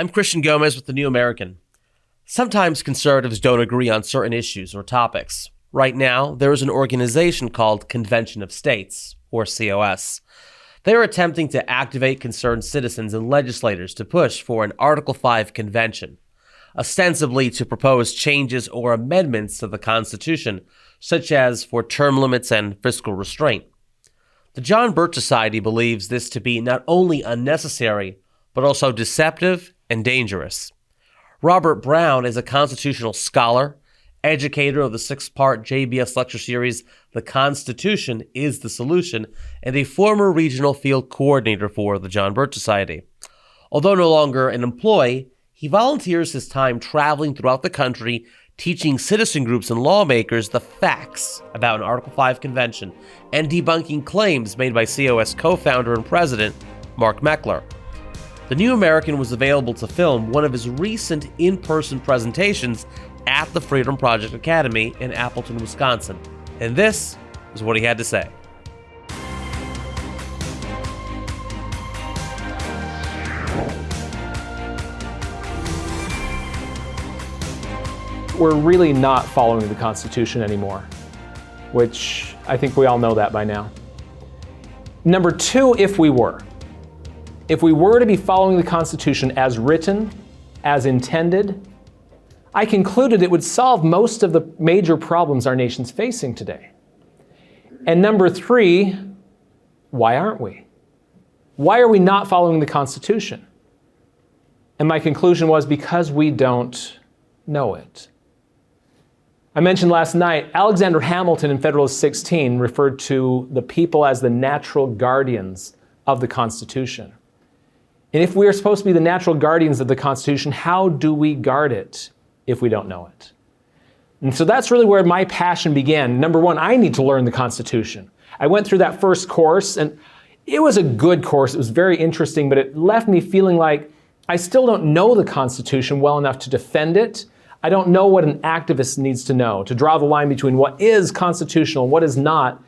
I'm Christian Gomez with The New American. Sometimes conservatives don't agree on certain issues or topics. Right now, there is an organization called Convention of States, or COS. They are attempting to activate concerned citizens and legislators to push for an Article 5 convention, ostensibly to propose changes or amendments to the Constitution, such as for term limits and fiscal restraint. The John Birch Society believes this to be not only unnecessary, but also deceptive and dangerous. Robert Brown is a constitutional scholar, educator of the 6-part JBS lecture series, The Constitution is the Solution, and a former regional field coordinator for the John Birch Society. Although no longer an employee, he volunteers his time traveling throughout the country, teaching citizen groups and lawmakers the facts about an Article 5 convention and debunking claims made by COS co-founder and president Mark Meckler. The New American was available to film one of his recent in-person presentations at the Freedom Project Academy in Appleton, Wisconsin. And this is what he had to say. We're really not following the Constitution anymore, which I think we all know that by now. Number two, if we were to be following the Constitution as written, as intended, I concluded it would solve most of the major problems our nation's facing today. And number three, why aren't we? Why are we not following the Constitution? And my conclusion was because we don't know it. I mentioned last night, Alexander Hamilton in Federalist 16 referred to the people as the natural guardians of the Constitution. And if we are supposed to be the natural guardians of the Constitution, how do we guard it if we don't know it? And so that's really where my passion began. Number one, I need to learn the Constitution. I went through that first course, and it was a good course. It was very interesting, but it left me feeling like I still don't know the Constitution well enough to defend it. I don't know what an activist needs to know, to draw the line between what is constitutional, what is not,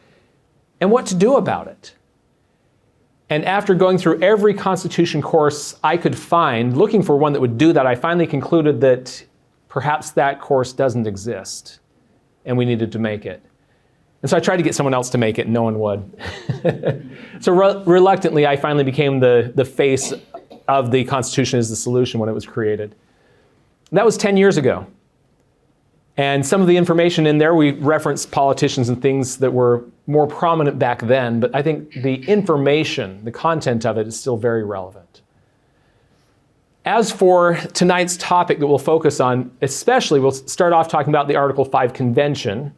and what to do about it. And after going through every Constitution course I could find, looking for one that would do that, I finally concluded that perhaps that course doesn't exist, and we needed to make it. And so I tried to get someone else to make it, and no one would. So reluctantly, I finally became the face of the Constitution is the Solution when it was created. That was 10 years ago. And some of the information in there, we referenced politicians and things that were more prominent back then, but I think the information, the content of it is still very relevant. As for tonight's topic that we'll focus on, especially, we'll start off talking about the Article 5 Convention.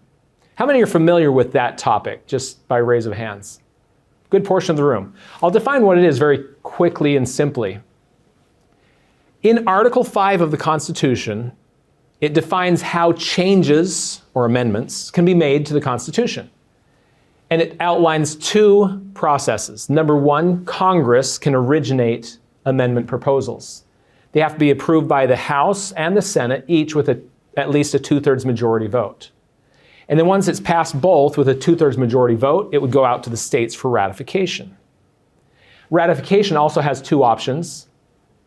How many are familiar with that topic, just by raise of hands? Good portion of the room. I'll define what it is very quickly and simply. In Article 5 of the Constitution, it defines how changes or amendments can be made to the Constitution. And it outlines two processes. Number one, Congress can originate amendment proposals. They have to be approved by the House and the Senate, each with at least a 2/3 majority vote. And then once it's passed both with a 2/3 majority vote, it would go out to the states for ratification. Ratification also has two options.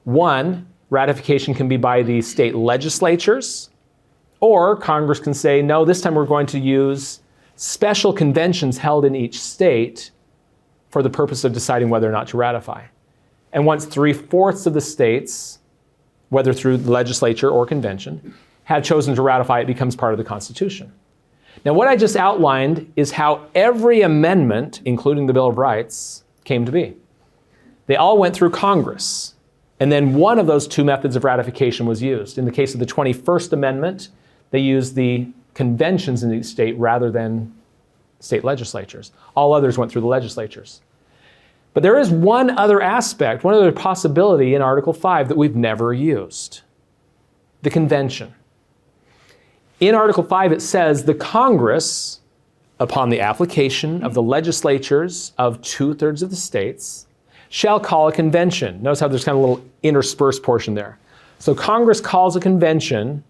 One, ratification can be by the state legislatures, or Congress can say, no, this time we're going to use special conventions held in each state for the purpose of deciding whether or not to ratify. And once 3/4 of the states, whether through the legislature or convention, have chosen to ratify, it becomes part of the Constitution. Now, what I just outlined is how every amendment, including the Bill of Rights, came to be. They all went through Congress. And then one of those two methods of ratification was used. In the case of the 21st Amendment, they used the conventions in each state rather than state legislatures. All others went through the legislatures. But there is one other aspect, one other possibility in Article 5 that we've never used. The convention. In Article 5, it says the Congress, upon the application of the legislatures of 2/3 of the states, shall call a convention. Notice how there's kind of a little interspersed portion there. So Congress calls a convention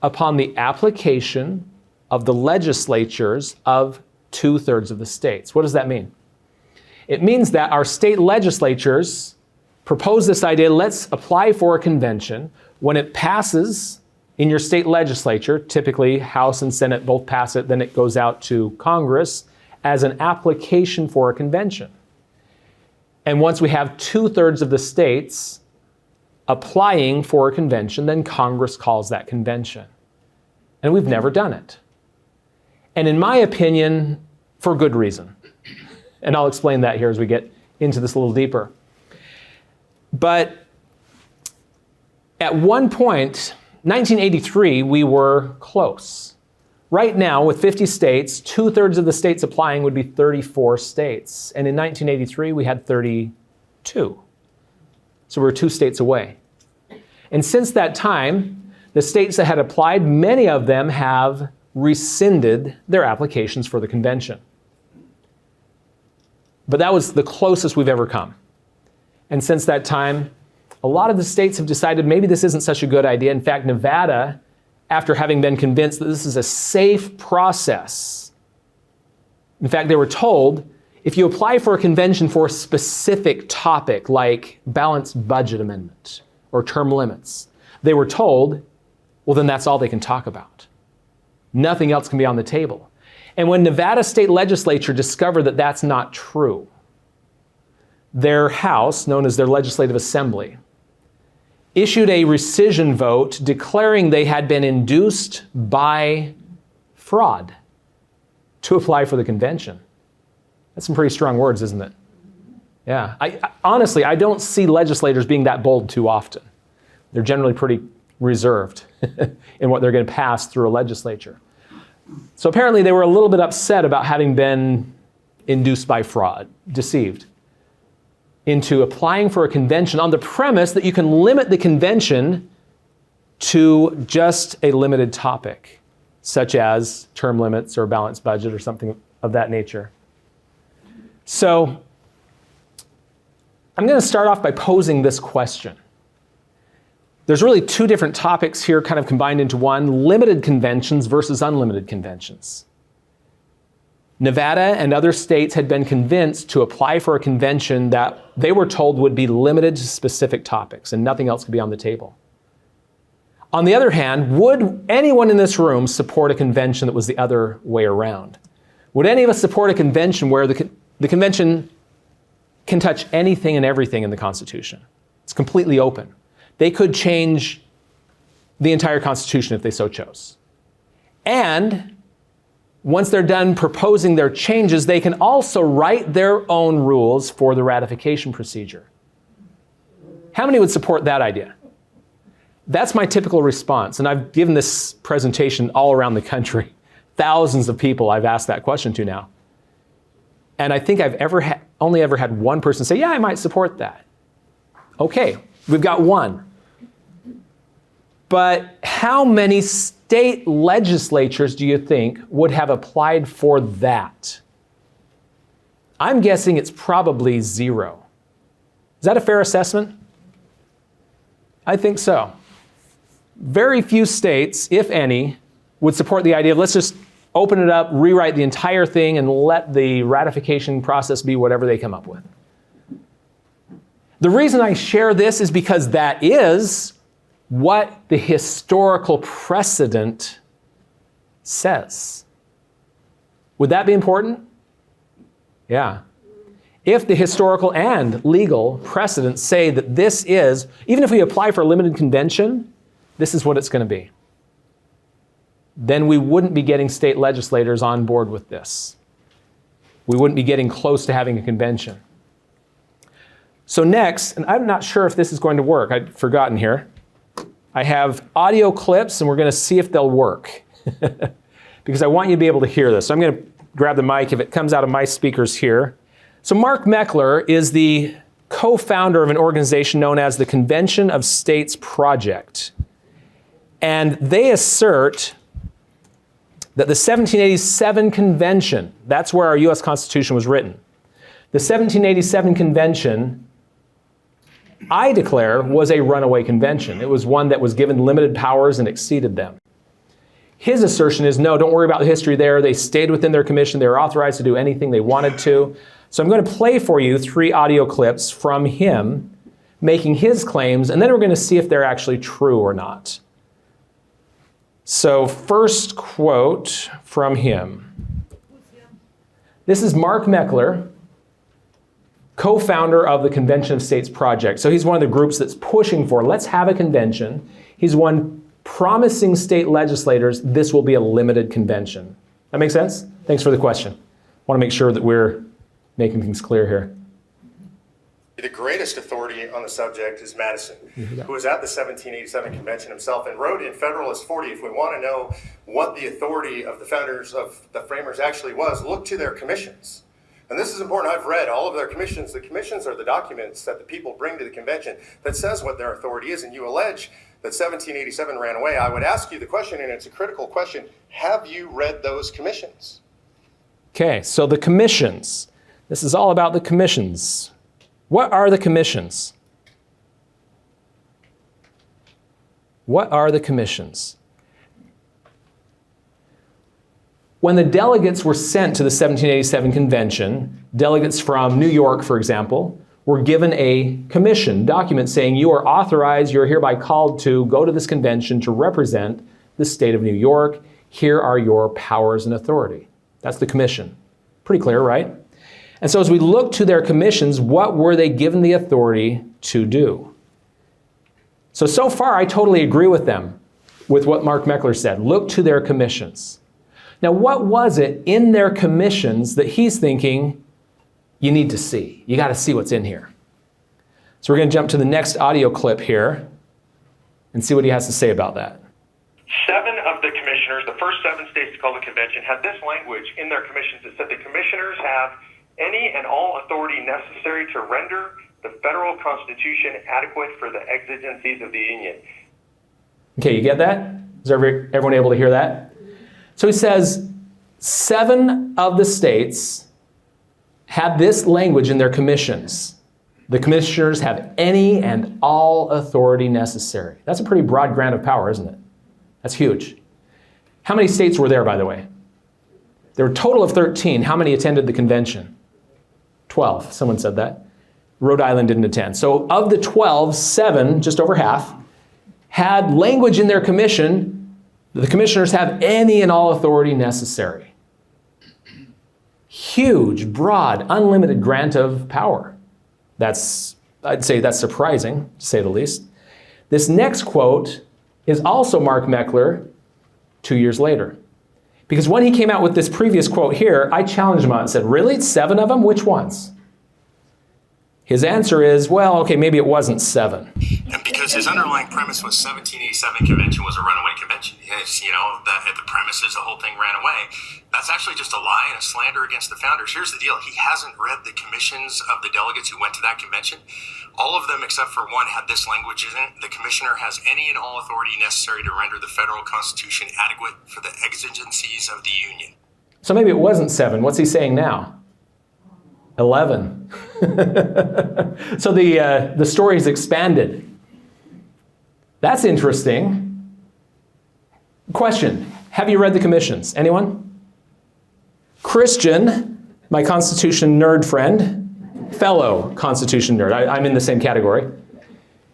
upon the application of the legislatures of 2/3 of the states. What does that mean? It means that our state legislatures proposed this idea, let's apply for a convention. When it passes in your state legislature, typically House and Senate both pass it, then it goes out to Congress as an application for a convention. And once we have 2/3 of the states applying for a convention, then Congress calls that convention. And we've never done it. And in my opinion, for good reason. And I'll explain that here as we get into this a little deeper. But at one point, 1983, we were close. Right now, with 50 states, 2/3 of the states applying would be 34 states. And in 1983, we had 32. So we were 2 states away. And since that time, the states that had applied, many of them have rescinded their applications for the convention. But that was the closest we've ever come. And since that time, a lot of the states have decided maybe this isn't such a good idea. In fact, Nevada, after having been convinced that this is a safe process, in fact, they were told, if you apply for a convention for a specific topic like balanced budget amendment or term limits, they were told, well, then that's all they can talk about. Nothing else can be on the table. And when Nevada state legislature discovered that that's not true, their House, known as their Legislative Assembly, issued a rescission vote declaring they had been induced by fraud to apply for the convention. That's some pretty strong words, isn't it? Yeah. Honestly, I don't see legislators being that bold too often. They're generally pretty reserved in what they're going to pass through a legislature. So apparently they were a little bit upset about having been induced by fraud, deceived, into applying for a convention on the premise that you can limit the convention to just a limited topic, such as term limits or balanced budget or something of that nature. So I'm going to start off by posing this question. There's really 2 different topics here kind of combined into one: limited conventions versus unlimited conventions. Nevada and other states had been convinced to apply for a convention that they were told would be limited to specific topics and nothing else could be on the table. On the other hand, would anyone in this room support a convention that was the other way around? Would any of us support a convention where the convention can touch anything and everything in the Constitution? It's completely open. They could change the entire Constitution if they so chose. And once they're done proposing their changes, they can also write their own rules for the ratification procedure. How many would support that idea? That's my typical response. And I've given this presentation all around the country. Thousands of people I've asked that question to now. And I think I've only ever had one person say, yeah, I might support that. Okay, we've got one. But how many state legislatures do you think would have applied for that? I'm guessing it's probably 0. Is that a fair assessment? I think so. Very few states, if any, would support the idea of let's just open it up, rewrite the entire thing, and let the ratification process be whatever they come up with. The reason I share this is because that is what the historical precedent says. Would that be important? Yeah. If the historical and legal precedents say that this is, even if we apply for a limited convention, this is what it's going to be, then we wouldn't be getting state legislators on board with this. We wouldn't be getting close to having a convention. So next, and I'm not sure if this is going to work, I'd forgotten here. I have audio clips, and we're going to see if they'll work. Because I want you to be able to hear this. So I'm going to grab the mic if it comes out of my speakers here. So Mark Meckler is the co-founder of an organization known as the Convention of States Project. And they assert that the 1787 convention, that's where our U.S. Constitution was written. The 1787 convention, I declare, was a runaway convention. It was one that was given limited powers and exceeded them. His assertion is, no, don't worry about the history there. They stayed within their commission. They were authorized to do anything they wanted to. So I'm going to play for you 3 audio clips from him making his claims, and then we're going to see if they're actually true or not. So first quote from him. This is Mark Meckler, co-founder of the Convention of States Project. So he's one of the groups that's pushing for, let's have a convention. He's one promising state legislators, this will be a limited convention. That make sense? Thanks for the question. I want to make sure that we're making things clear here. The greatest authority on the subject is Madison, who was at the 1787 convention himself and wrote in Federalist 40, if we want to know what the authority of the founders, of the framers actually was, look to their commissions. And this is important. I've read all of their commissions. The commissions are the documents that the people bring to the convention that says what their authority is. And you allege that 1787 ran away. I would ask you the question, and it's a critical question, have you read those commissions? Okay, so the commissions. This is all about the commissions. What are the commissions? What are the commissions? When the delegates were sent to the 1787 convention, delegates from New York, for example, were given a commission document saying you are authorized, you're hereby called to go to this convention to represent the state of New York. Here are your powers and authority. That's the commission. Pretty clear, right? And so as we look to their commissions, what were they given the authority to do? So far, I totally agree with them, with what Mark Meckler said. Look to their commissions. Now, what was it in their commissions that he's thinking, you need to see? You got to see what's in here. So we're going to jump to the next audio clip here and see what he has to say about that. 7 of the commissioners, the first 7 states to call the convention, had this language in their commissions that said the commissioners have any and all authority necessary to render the federal constitution adequate for the exigencies of the union. Okay, you get that? Is everyone able to hear that? So he says 7 of the states had this language in their commissions. The commissioners have any and all authority necessary. That's a pretty broad grant of power, isn't it? That's huge. How many states were there, by the way? There were a total of 13. How many attended the convention? 12. Someone said that. Rhode Island didn't attend. So of the 12, 7, just over half, had language in their commission. The commissioners have any and all authority necessary. Huge, broad, unlimited grant of power. I'd say that's surprising, to say the least. This next quote is also Mark Meckler 2 years later. Because when he came out with this previous quote here, I challenged him on it and said, really? 7 of them? Which ones? His answer is, well, okay, maybe it wasn't 7. And because his underlying premise was 1787 convention was a runaway convention. Yes, that the premise is the whole thing ran away. That's actually just a lie and a slander against the founders. Here's the deal. He hasn't read the commissions of the delegates who went to that convention. All of them except for one had this language in it. The commissioner has any and all authority necessary to render the federal constitution adequate for the exigencies of the union. So maybe it wasn't 7. What's he saying now? 11. So the story's expanded. That's interesting. Question, have you read the commissions? Anyone? Christian, my Constitution nerd friend, fellow Constitution nerd, I'm in the same category,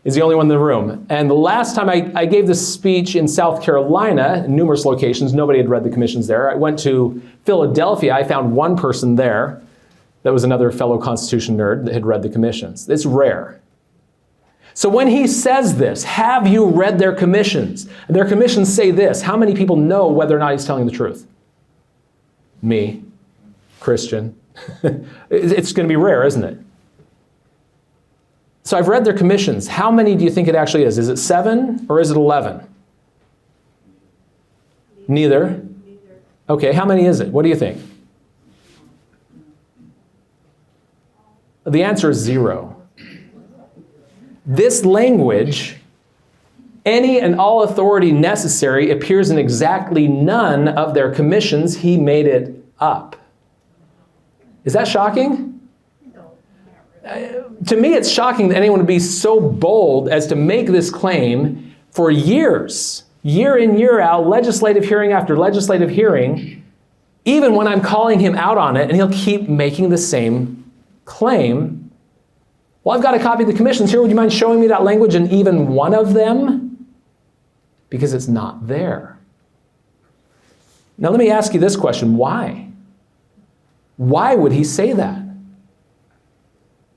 is the only one in the room. And the last time I gave this speech in South Carolina, in numerous locations, nobody had read the commissions there. I went to Philadelphia, I found one person there that was another fellow Constitution nerd that had read the commissions. It's rare. So when he says this, have you read their commissions? And their commissions say this. How many people know whether or not he's telling the truth? Me, Christian. It's going to be rare, isn't it? So I've read their commissions. How many do you think it actually is? Is it 7 or is it 11? Neither. Okay, how many is it? What do you think? The answer is 0. This language, any and all authority necessary, appears in exactly none of their commissions. He made it up. Is that shocking? To me, it's shocking that anyone would be so bold as to make this claim for years, year in, year out, legislative hearing after legislative hearing, even when I'm calling him out on it, and he'll keep making the same claim. Well, I've got a copy of the commissions here. Would you mind showing me that language in even one of them? Because it's not there. Now let me ask you this question. Why? Why would he say that?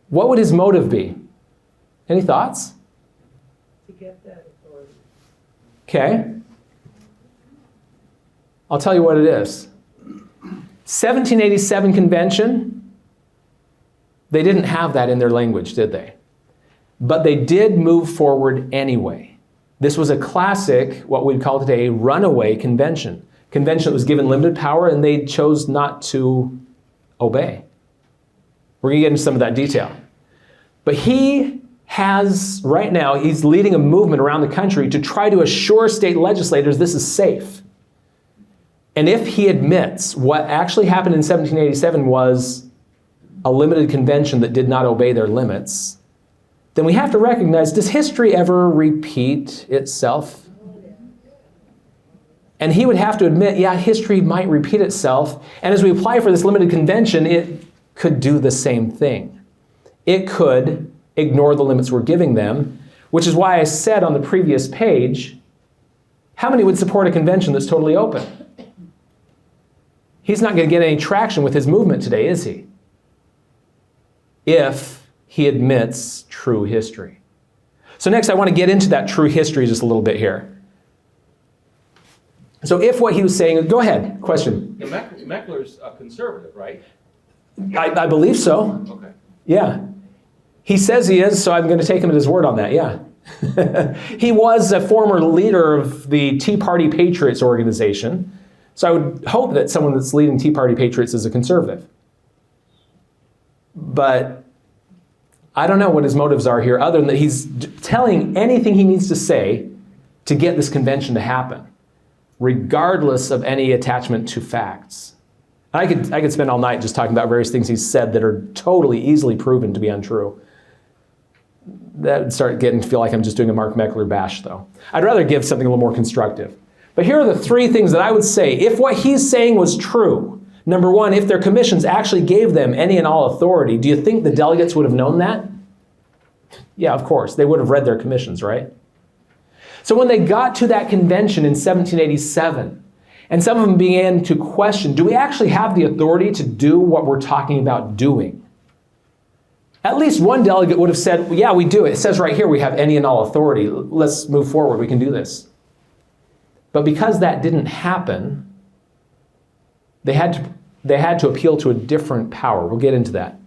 What would his motive be? Any thoughts? To get that authority. Okay. I'll tell you what it is. 1787 convention, they didn't have that in their language, did they? But they did move forward anyway. This was a classic, what we'd call today, a runaway convention. Convention that was given limited power and they chose not to obey. We're going to get into some of that detail. But he has, right now, he's leading a movement around the country to try to assure state legislators this is safe. And if he admits what actually happened in 1787 was a limited convention that did not obey their limits, then we have to recognize, does history ever repeat itself? And he would have to admit, yeah, history might repeat itself. And as we apply for this limited convention, it could do the same thing. It could ignore the limits we're giving them, which is why I said on the previous page, how many would support a convention that's totally open? He's not going to get any traction with his movement today, is he? If he admits true history. So next I want to get into that true history just a little bit here. So if what he was saying, go ahead, question. Yeah, Meckler's a conservative, right? I believe so. Okay. Yeah. He says he is, so I'm going to take him at his word on that, yeah. He was a former leader of the Tea Party Patriots organization, so I would hope that someone that's leading Tea Party Patriots is a conservative. But I don't know what his motives are here, other than that he's telling anything he needs to say to get this convention to happen, regardless of any attachment to facts. I could spend all night just talking about various things he's said that are totally easily proven to be untrue. That would start getting to feel like I'm just doing a Mark Meckler bash, though. I'd rather give something a little more constructive. But here are the three things that I would say. If what he's saying was true, number one, if their commissions actually gave them any and all authority, do you think the delegates would have known that? Yeah, of course. They would have read their commissions, right? So when they got to that convention in 1787, and some of them began to question, do we actually have the authority to do what we're talking about doing? At least one delegate would have said, well, yeah, we do. It says right here we have any and all authority. Let's move forward. We can do this. But because that didn't happen, they had to appeal to a different power. We'll get into that.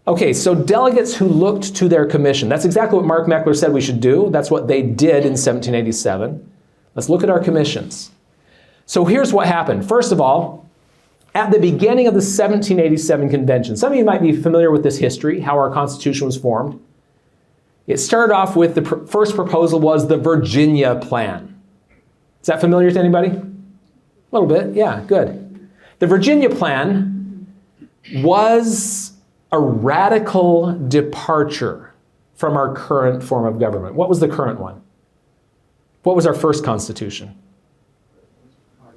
Okay, so delegates who looked to their commission. That's exactly what Mark Meckler said we should do. That's what they did in 1787. Let's look at our commissions. So here's what happened. First of all, at the beginning of the 1787 convention, some of you might be familiar with this history, how our Constitution was formed. It started off with the first proposal was the Virginia Plan. Is that familiar to anybody? A little bit, yeah, good. The Virginia Plan was a radical departure from our current form of government. What was the current one? What was our first Constitution?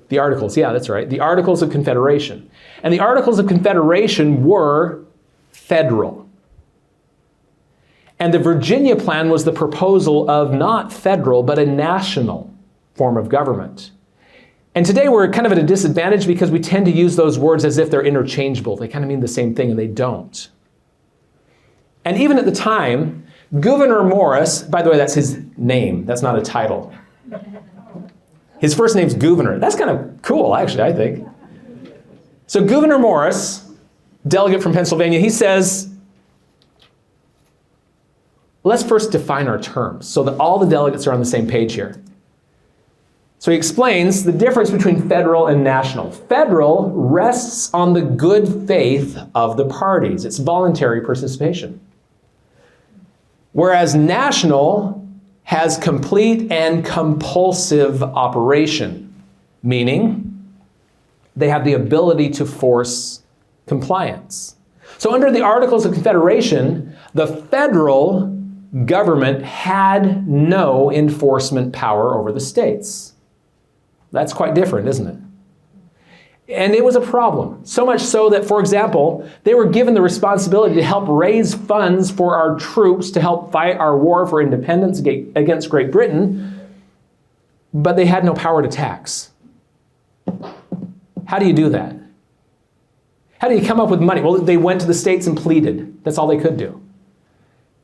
The Articles, yeah, that's right. The Articles of Confederation. And the Articles of Confederation were federal. And the Virginia Plan was the proposal of not federal, but a national form of government. And today we're kind of at a disadvantage because we tend to use those words as if they're interchangeable. They kind of mean the same thing, and they don't. And even at the time, Gouverneur Morris, by the way, that's his name. That's not a title. His first name's Gouverneur. That's kind of cool, actually, I think. So Gouverneur Morris, delegate from Pennsylvania, he says, let's first define our terms so that all the delegates are on the same page here. So he explains the difference between federal and national. Federal rests on the good faith of the parties. It's voluntary participation. Whereas national has complete and compulsive operation, meaning they have the ability to force compliance. So under the Articles of Confederation, the federal government had no enforcement power over the states. That's quite different, isn't it? And it was a problem. So much so that, for example, they were given the responsibility to help raise funds for our troops to help fight our war for independence against Great Britain, but they had no power to tax. How do you do that? How do you come up with money? Well, they went to the states and pleaded. That's all they could do.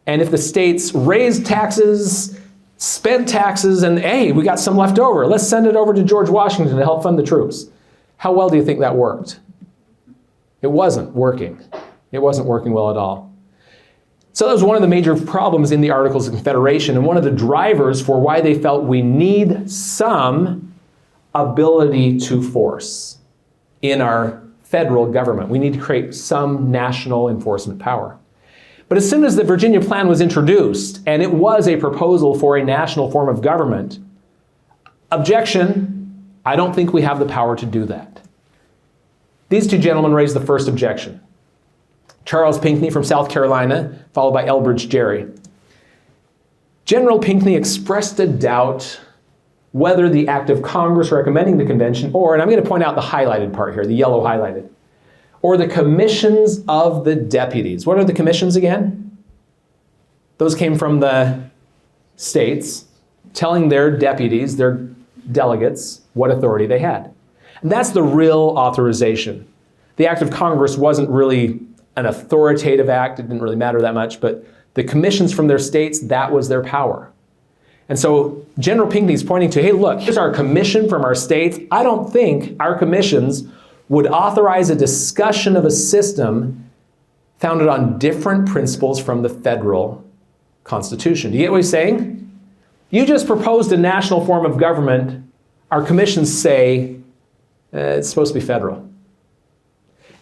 And if the states raised taxes, spent taxes, and hey, we got some left over, let's send it over to George Washington to help fund the troops. How well do you think that worked? It wasn't working. It wasn't working well at all. So that was one of the major problems in the Articles of Confederation, and one of the drivers for why they felt we need some ability to force in our federal government. We need to create some national enforcement power. But as soon as the Virginia Plan was introduced, and it was a proposal for a national form of government, objection, I don't think we have the power to do that. These two gentlemen raised the first objection. Charles Pinckney from South Carolina, followed by Elbridge Gerry. General Pinckney expressed a doubt whether the act of Congress recommending the convention, or, and I'm going to point out the highlighted part here, the yellow highlighted, or the commissions of the deputies. What are the commissions again? Those came from the states telling their deputies, their delegates, what authority they had. And that's the real authorization. The act of Congress wasn't really an authoritative act. It didn't really matter that much, but the commissions from their states, that was their power. And so General Pinckney's pointing to, hey, look, here's our commission from our states. I don't think our commissions would authorize a discussion of a system founded on different principles from the federal Constitution. Do you get what he's saying? You just proposed a national form of government. Our commissions say it's supposed to be federal.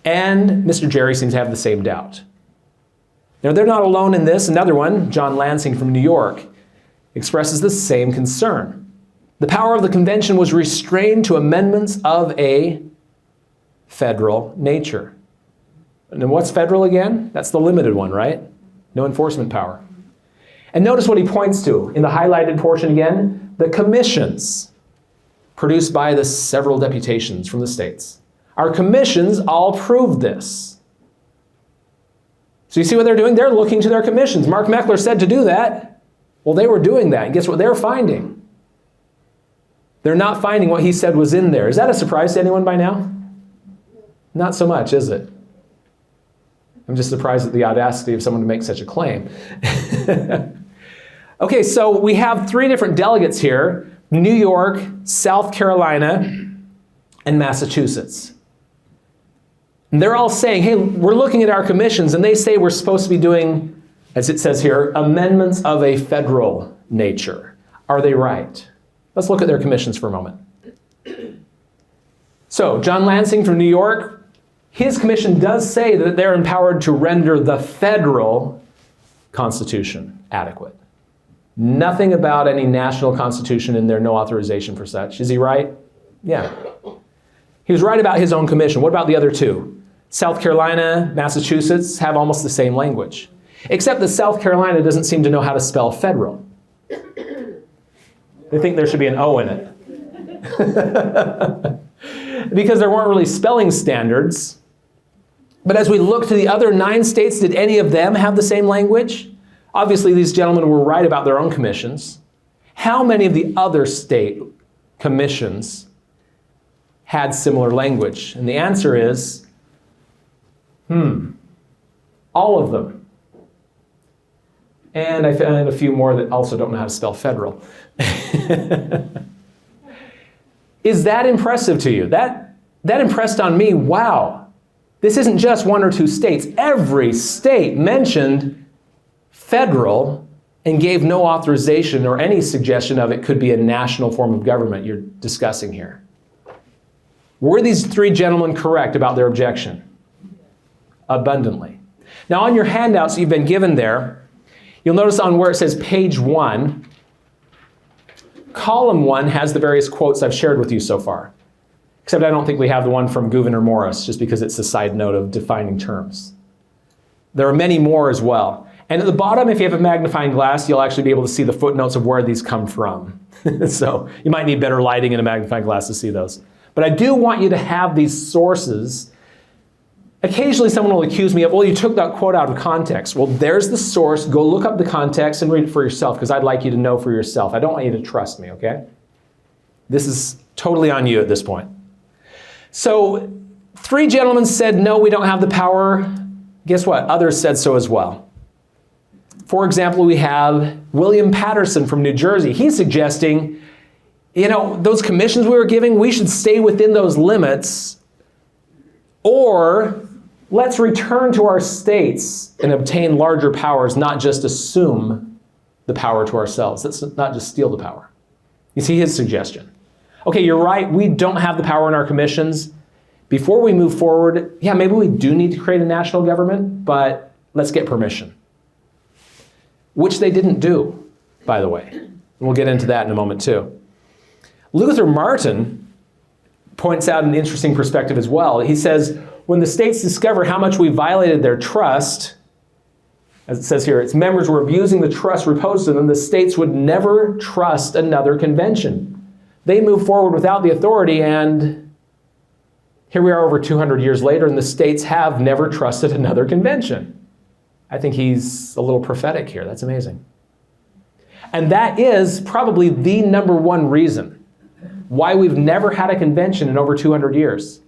And Mr. Gerry seems to have the same doubt. Now, they're not alone in this. Another one, John Lansing from New York, expresses the same concern. The power of the convention was restrained to amendments of a federal nature. And what's federal again? That's the limited one, right? No enforcement power. And notice what he points to in the highlighted portion again, the commissions produced by the several deputations from the states. Our commissions all proved this. So you see what they're doing? They're looking to their commissions. Mark Meckler said to do that. Well, they were doing that, and guess what they're finding? They're not finding what he said was in there. Is that a surprise to anyone by now? Not so much, is it? I'm just surprised at the audacity of someone to make such a claim. Okay, so we have three different delegates here: New York, South Carolina, and Massachusetts. And they're all saying, hey, we're looking at our commissions, and they say we're supposed to be doing, as it says here, amendments of a federal nature. Are they right? Let's look at their commissions for a moment. So, John Lansing from New York, his commission does say that they're empowered to render the federal Constitution adequate. Nothing about any national constitution in there, no authorization for such. Is he right? Yeah. He was right about his own commission. What about the other two? South Carolina, Massachusetts have almost the same language, except that South Carolina doesn't seem to know how to spell federal. They think there should be an O in it. Because there weren't really spelling standards. But as we look to the other 9 states, did any of them have the same language? Obviously, these gentlemen were right about their own commissions. How many of the other state commissions had similar language? And the answer is, all of them. And I found a few more that also don't know how to spell federal. Is that impressive to you? That impressed on me, wow. This isn't just 1 or 2 states. Every state mentioned federal and gave no authorization or any suggestion of it could be a national form of government you're discussing here. Were these 3 gentlemen correct about their objection? Abundantly. Now on your handouts you've been given there, you'll notice on where it says page 1, column 1 has the various quotes I've shared with you so far. Except I don't think we have the one from Gouverneur Morris, just because it's a side note of defining terms. There are many more as well. And at the bottom, if you have a magnifying glass, you'll actually be able to see the footnotes of where these come from. So you might need better lighting and a magnifying glass to see those. But I do want you to have these sources. Occasionally someone will accuse me of, well, you took that quote out of context. Well, there's the source. Go look up the context and read it for yourself, because I'd like you to know for yourself. I don't want you to trust me, okay? This is totally on you at this point. So 3 gentlemen said, no, we don't have the power. Guess what? Others said so as well. For example, we have William Patterson from New Jersey. He's suggesting, those commissions we were giving, we should stay within those limits, or let's return to our states and obtain larger powers, not just assume the power to ourselves. Let's not just steal the power. You see his suggestion. Okay, you're right, we don't have the power in our commissions. Before we move forward, yeah, maybe we do need to create a national government, but let's get permission. Which they didn't do, by the way. And we'll get into that in a moment too. Luther Martin points out an interesting perspective as well. He says, when the states discover how much we violated their trust, as it says here, its members were abusing the trust reposed in them, the states would never trust another convention. They moved forward without the authority, and here we are over 200 years later, and the states have never trusted another convention. I think he's a little prophetic here. That's amazing. And that is probably the number one reason why we've never had a convention in over 200 years.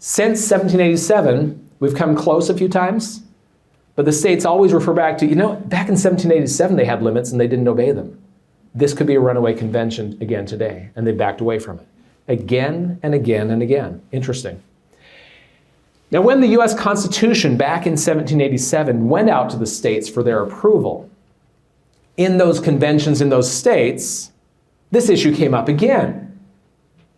Since 1787, we've come close a few times, but the states always refer back to, back in 1787 they had limits and they didn't obey them. This could be a runaway convention again today, and they backed away from it. Again and again and again. Interesting. Now, when the U.S. Constitution back in 1787 went out to the states for their approval, in those conventions in those states, this issue came up again.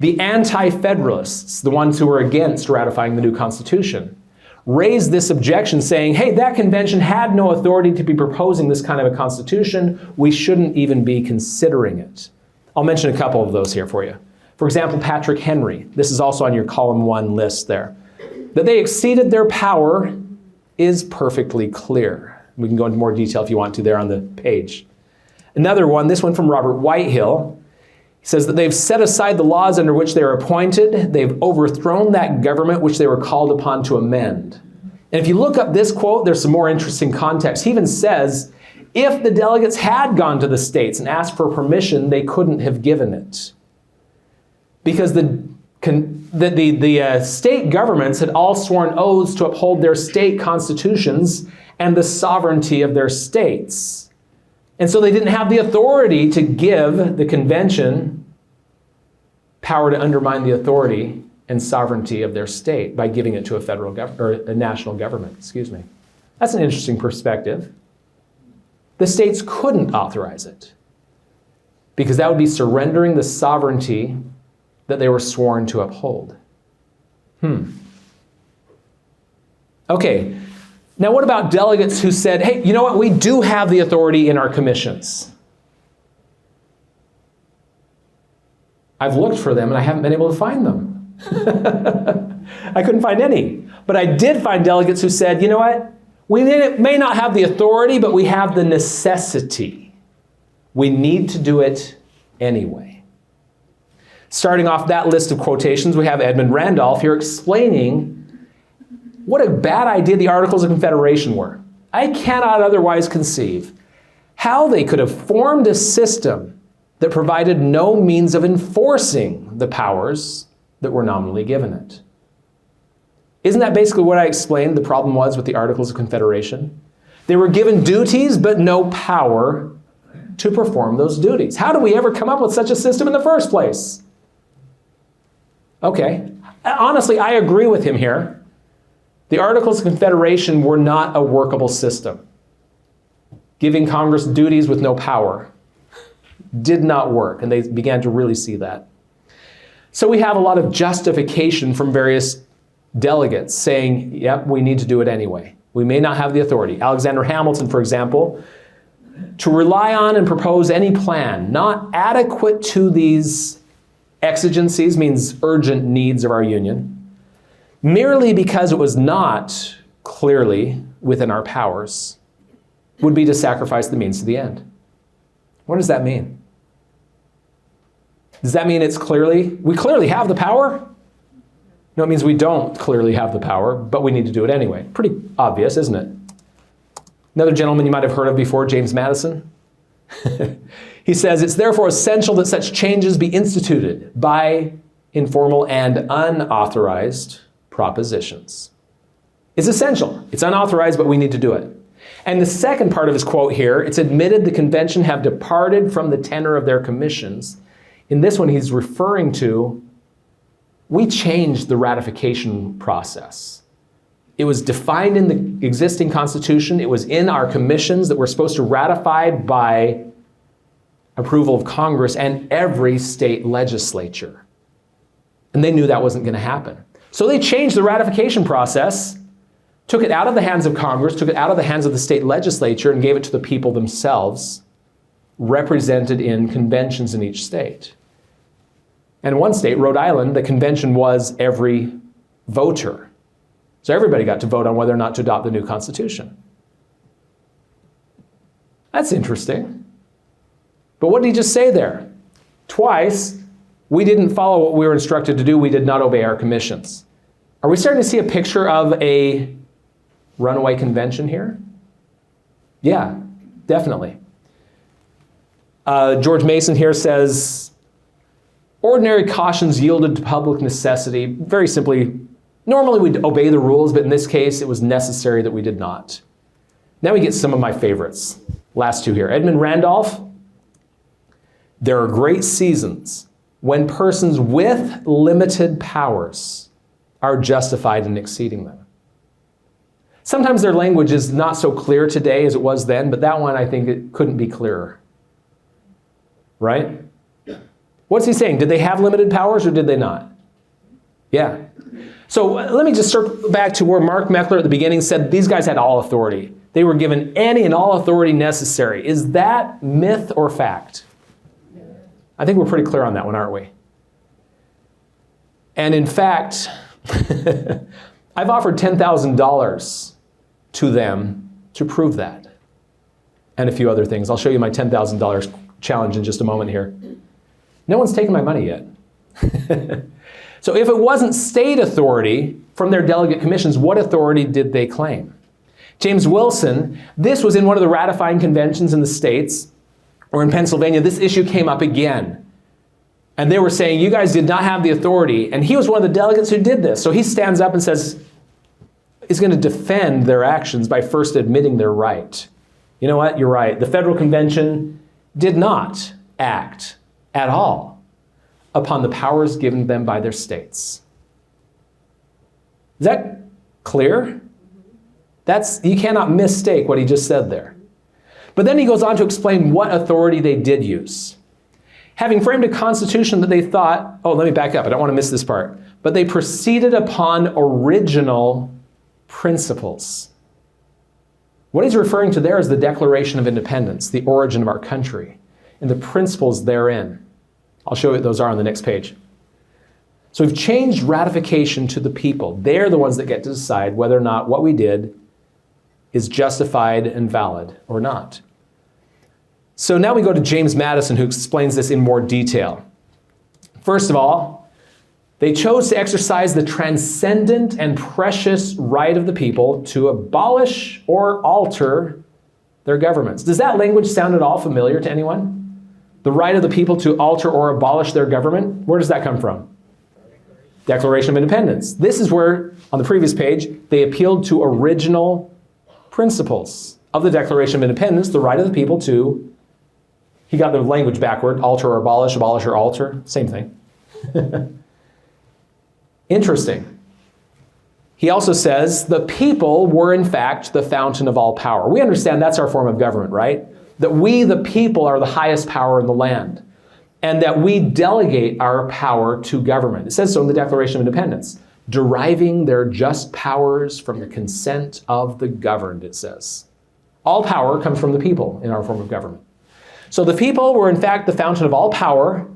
The anti-federalists, the ones who were against ratifying the new Constitution, raised this objection saying, hey, that convention had no authority to be proposing this kind of a constitution. We shouldn't even be considering it. I'll mention a couple of those here for you. For example, Patrick Henry. This is also on your column 1 list there. That they exceeded their power is perfectly clear. We can go into more detail if you want to there on the page. Another one, this one from Robert Whitehill, he says that they've set aside the laws under which they are appointed. They've overthrown that government which they were called upon to amend. And if you look up this quote, there's some more interesting context. He even says, if the delegates had gone to the states and asked for permission, they couldn't have given it. Because the state governments had all sworn oaths to uphold their state constitutions and the sovereignty of their states. And so they didn't have the authority to give the convention power to undermine the authority and sovereignty of their state by giving it to a federal government, or a national government, That's an interesting perspective. The states couldn't authorize it because that would be surrendering the sovereignty that they were sworn to uphold. Okay, now what about delegates who said, hey, you know what, we do have the authority in our commissions. I've looked for them and I haven't been able to find them. I couldn't find any. But I did find delegates who said, you know what, we may not have the authority, but we have the necessity. We need to do it anyway. Starting off that list of quotations, we have Edmund Randolph here explaining what a bad idea the Articles of Confederation were. I cannot otherwise conceive how they could have formed a system that provided no means of enforcing the powers that were nominally given it. Isn't that basically what I explained the problem was with the Articles of Confederation? They were given duties, but no power to perform those duties. How did we ever come up with such a system in the first place? Okay, honestly, I agree with him here. The Articles of Confederation were not a workable system. Giving Congress duties with no power did not work, and they began to really see that. So we have a lot of justification from various delegates saying, yep, we need to do it anyway. We may not have the authority. Alexander Hamilton, for example, to rely on and propose any plan not adequate to these exigencies, means urgent needs of our union, merely because it was not clearly within our powers, would be to sacrifice the means to the end. What does that mean? Does that mean we clearly have the power? No, it means we don't clearly have the power, but we need to do it anyway. Pretty obvious, isn't it? Another gentleman you might have heard of before, James Madison. He says, it's therefore essential that such changes be instituted by informal and unauthorized propositions. It's essential. It's unauthorized, but we need to do it. And the second part of his quote here, it's admitted the convention have departed from the tenor of their commissions. In this one, he's referring to, we changed the ratification process. It was defined in the existing Constitution. It was in our commissions that were supposed to ratify by approval of Congress and every state legislature. And they knew that wasn't going to happen. So they changed the ratification process, took it out of the hands of Congress, took it out of the hands of the state legislature, and gave it to the people themselves, represented in conventions in each state. And in one state, Rhode Island, the convention was every voter. So everybody got to vote on whether or not to adopt the new Constitution. That's interesting. But what did he just say there? Twice, we didn't follow what we were instructed to do. We did not obey our commissions. Are we starting to see a picture of a runaway convention here? Yeah, definitely. George Mason here says, ordinary cautions yielded to public necessity. Very simply, normally we'd obey the rules, but in this case, it was necessary that we did not. Now we get some of my favorites. Last two here. Edmund Randolph. There are great seasons when persons with limited powers are justified in exceeding them. Sometimes their language is not so clear today as it was then, but that one I think it couldn't be clearer. Right? What's he saying? Did they have limited powers or did they not? Yeah. So let me just circle back to where Mark Meckler at the beginning said these guys had all authority. They were given any and all authority necessary. Is that myth or fact? I think we're pretty clear on that one, aren't we? And in fact, I've offered $10,000 to them to prove that. And a few other things. I'll show you my $10,000 challenge in just a moment here. No one's taken my money yet. So if it wasn't state authority from their delegate commissions, what authority did they claim? James Wilson, this was in one of the ratifying conventions in the states, or in Pennsylvania, this issue came up again. And they were saying, you guys did not have the authority. And he was one of the delegates who did this. So he stands up and says, he's going to defend their actions by first admitting they're right. You know what? You're right. The Federal Convention did not act at all upon the powers given them by their states. Is that clear? You cannot mistake what he just said there. But then he goes on to explain what authority they did use. Having framed a constitution that they thought, let me back up, I don't want to miss this part, but they proceeded upon original principles. What he's referring to there is the Declaration of Independence, the origin of our country, and the principles therein. I'll show you what those are on the next page. So we've changed ratification to the people. They're the ones that get to decide whether or not what we did is justified and valid or not. So now we go to James Madison, who explains this in more detail. First of all, they chose to exercise the transcendent and precious right of the people to abolish or alter their governments. Does that language sound at all familiar to anyone? The right of the people to alter or abolish their government? Where does that come from? Declaration of Independence. This is where, on the previous page, they appealed to original principles of the Declaration of Independence, the right of the people to, he got the language backward, alter or abolish or alter, same thing. Interesting. He also says the people were in fact the fountain of all power. We understand that's our form of government, right? That we, the people, are the highest power in the land, and that we delegate our power to government. It says so in the Declaration of Independence. Deriving their just powers from the consent of the governed, it says. All power comes from the people in our form of government. So the people were in fact the fountain of all power.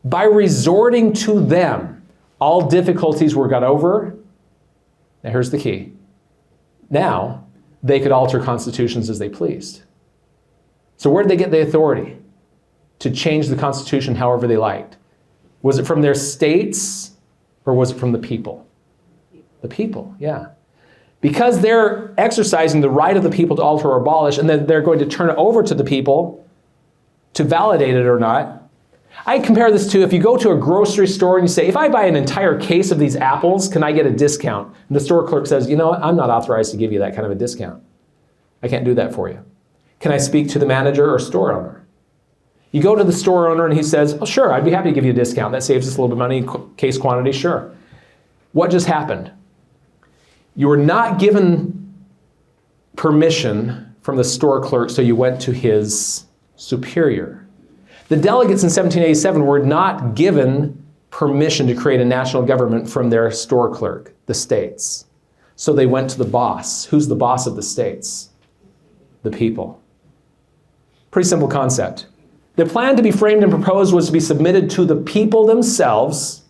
By resorting to them, all difficulties were got over. Now here's the key. Now they could alter constitutions as they pleased. So where did they get the authority to change the Constitution however they liked? Was it from their states or was it from the people? The people, yeah. Because they're exercising the right of the people to alter or abolish, and then they're going to turn it over to the people to validate it or not. I compare this to if you go to a grocery store and you say, if I buy an entire case of these apples, can I get a discount? And the store clerk says, you know what, I'm not authorized to give you that kind of a discount. I can't do that for you. Can I speak to the manager or store owner? You go to the store owner and he says, oh, sure, I'd be happy to give you a discount. That saves us a little bit of money, case quantity, sure. What just happened? You were not given permission from the store clerk, so you went to his superior. The delegates in 1787 were not given permission to create a national government from their store clerk, the states. So they went to the boss. Who's the boss of the states? The people. Pretty simple concept. The plan to be framed and proposed was to be submitted to the people themselves.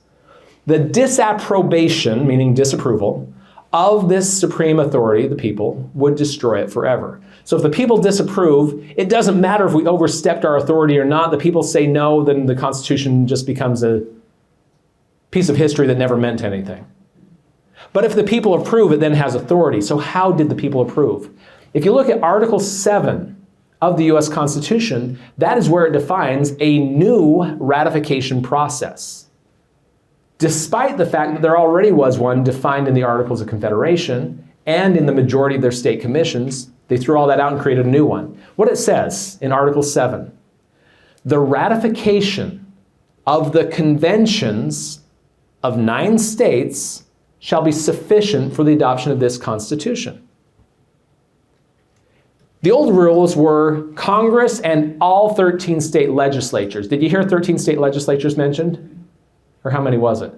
The disapprobation, meaning disapproval, of this supreme authority, the people, would destroy it forever. So if the people disapprove, it doesn't matter if we overstepped our authority or not. The people say no, then the Constitution just becomes a piece of history that never meant anything. But if the people approve, it then has authority. So how did the people approve? If you look at Article 7 of the U.S. Constitution, that is where it defines a new ratification process. Despite the fact that there already was one defined in the Articles of Confederation and in the majority of their state commissions, they threw all that out and created a new one. What it says in Article 7, the ratification of the conventions of 9 states shall be sufficient for the adoption of this Constitution. The old rules were Congress and all 13 state legislatures. Did you hear 13 state legislatures mentioned? Or how many was it?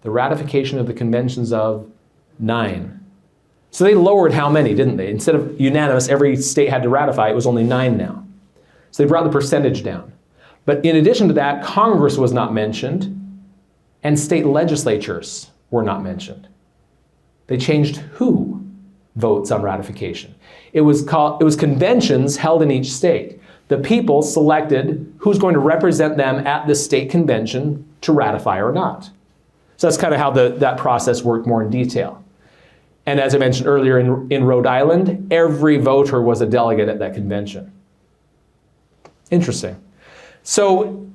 The ratification of the conventions of 9. So they lowered how many, didn't they? Instead of unanimous, every state had to ratify, it was only 9 now. So they brought the percentage down. But in addition to that, Congress was not mentioned, and state legislatures were not mentioned. They changed who votes on ratification. It was conventions held in each state. The people selected who's going to represent them at the state convention to ratify or not. So that's kind of how that process worked more in detail. And as I mentioned earlier, in Rhode Island, every voter was a delegate at that convention. Interesting. So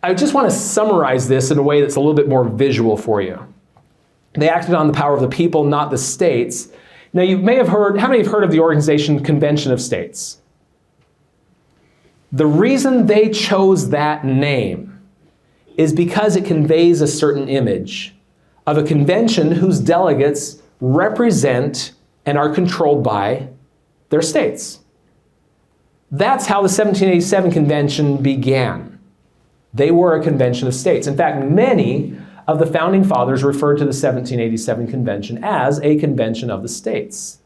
I just want to summarize this in a way that's a little bit more visual for you. They acted on the power of the people, not the states. Now you may have heard, how many have heard of the organization Convention of States? The reason they chose that name is because it conveys a certain image of a convention whose delegates represent and are controlled by their states. That's how the 1787 convention began. They were a convention of states. In fact, many of the founding fathers referred to the 1787 convention as a convention of the states.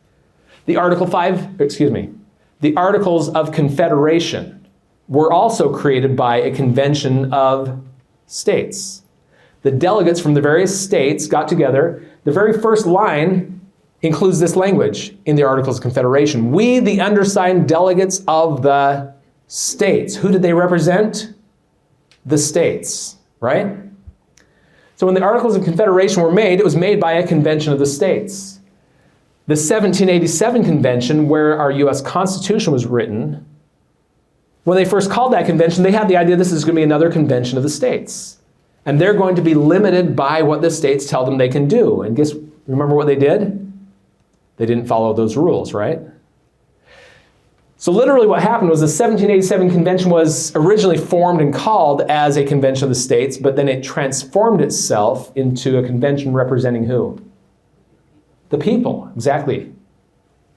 The Articles of Confederation were also created by a convention of states. The delegates from the various states got together. The very first line includes this language in the Articles of Confederation. We, the undersigned delegates of the states. Who did they represent? The states, right? So when the Articles of Confederation were made, it was made by a convention of the states. The 1787 convention, where our U.S. Constitution was written, when they first called that convention, they had the idea this is going to be another convention of the states. And they're going to be limited by what the states tell them they can do. And remember what they did? They didn't follow those rules, right? So literally what happened was the 1787 convention was originally formed and called as a convention of the states, but then it transformed itself into a convention representing who? The people, exactly.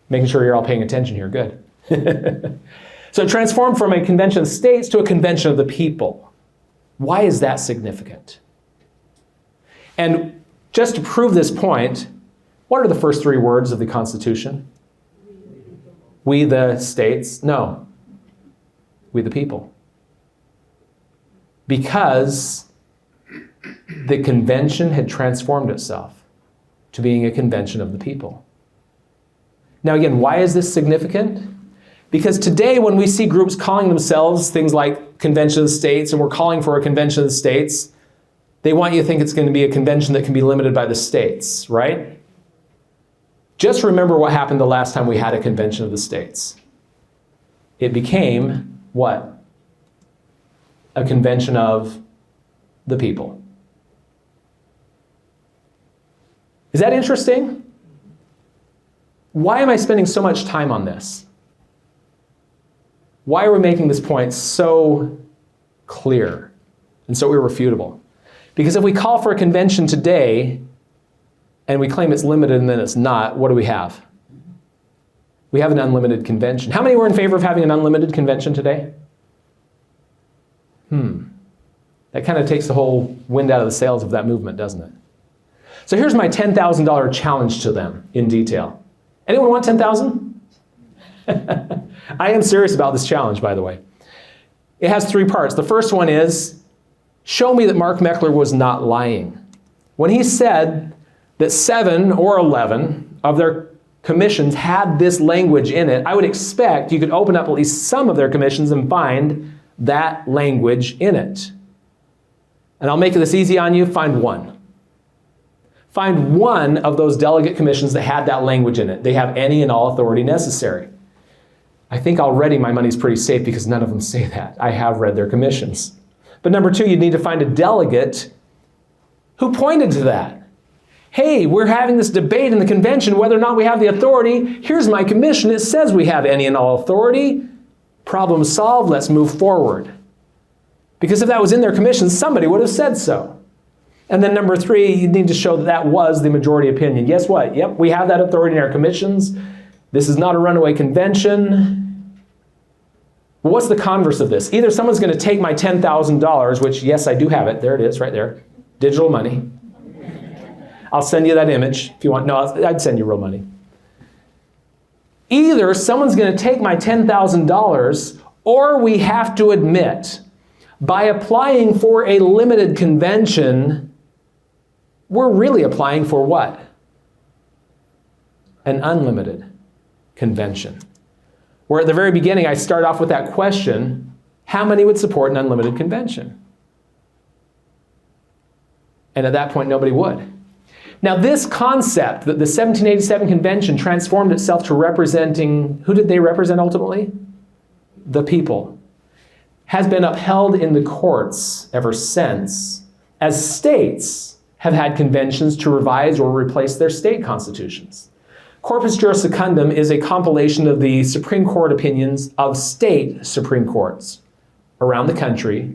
Making sure you're all paying attention here, good. So it transformed from a convention of the states to a convention of the people. Why is that significant? And just to prove this point, what are the first 3 words of the Constitution? We the states? No. We the people. Because the convention had transformed itself to being a convention of the people. Now again, why is this significant? Because today when we see groups calling themselves things like Convention of the States, and we're calling for a Convention of the States, they want you to think it's going to be a convention that can be limited by the states, right? Just remember what happened the last time we had a Convention of the States. It became what? A convention of the people. Is that interesting? Why am I spending so much time on this? Why are we making this point so clear and so irrefutable? Because if we call for a convention today and we claim it's limited and then it's not, what do we have? We have an unlimited convention. How many were in favor of having an unlimited convention today? That kind of takes the whole wind out of the sails of that movement, doesn't it? So here's my $10,000 challenge to them in detail. Anyone want 10,000? I am serious about this challenge, by the way. It has 3 parts. The first one is, show me that Mark Meckler was not lying. When he said that 7 or 11 of their commissions had this language in it, I would expect you could open up at least some of their commissions and find that language in it. And I'll make this easy on you, find one. Find one of those delegate commissions that had that language in it. They have any and all authority necessary. I think already my money's pretty safe because none of them say that. I have read their commissions. But number 2, you'd need to find a delegate who pointed to that. Hey, we're having this debate in the convention whether or not we have the authority. Here's my commission. It says we have any and all authority. Problem solved. Let's move forward. Because if that was in their commission, somebody would have said so. And then number 3, you need to show that that was the majority opinion. Guess what? Yep, we have that authority in our commissions. This is not a runaway convention. Well, what's the converse of this? Either someone's going to take my $10,000, which, yes, I do have it. There it is, right there. Digital money. I'll send you that image if you want. No, I'd send you real money. Either someone's going to take my $10,000, or we have to admit, by applying for a limited convention, we're really applying for what? An unlimited convention. Where at the very beginning I start off with that question, how many would support an unlimited convention? And at that point, nobody would. Now this concept that the 1787 convention transformed itself to representing, who did they represent ultimately? The people. Has been upheld in the courts ever since, as states have had conventions to revise or replace their state constitutions. Corpus Juris Secundum is a compilation of the Supreme Court opinions of state Supreme Courts around the country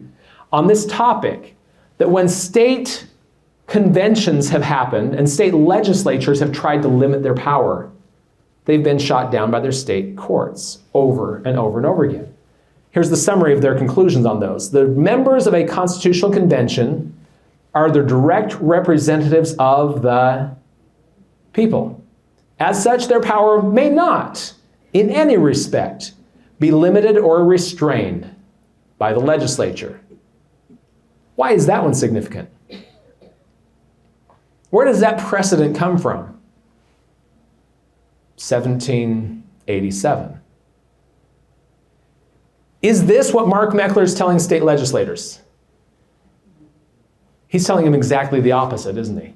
on this topic, that when state conventions have happened and state legislatures have tried to limit their power, they've been shot down by their state courts over and over and over again. Here's the summary of their conclusions on those. The members of a constitutional convention are the direct representatives of the people. As such, their power may not, in any respect, be limited or restrained by the legislature. Why is that one significant? Where does that precedent come from? 1787. Is this what Mark Meckler is telling state legislators? He's telling them exactly the opposite, isn't he?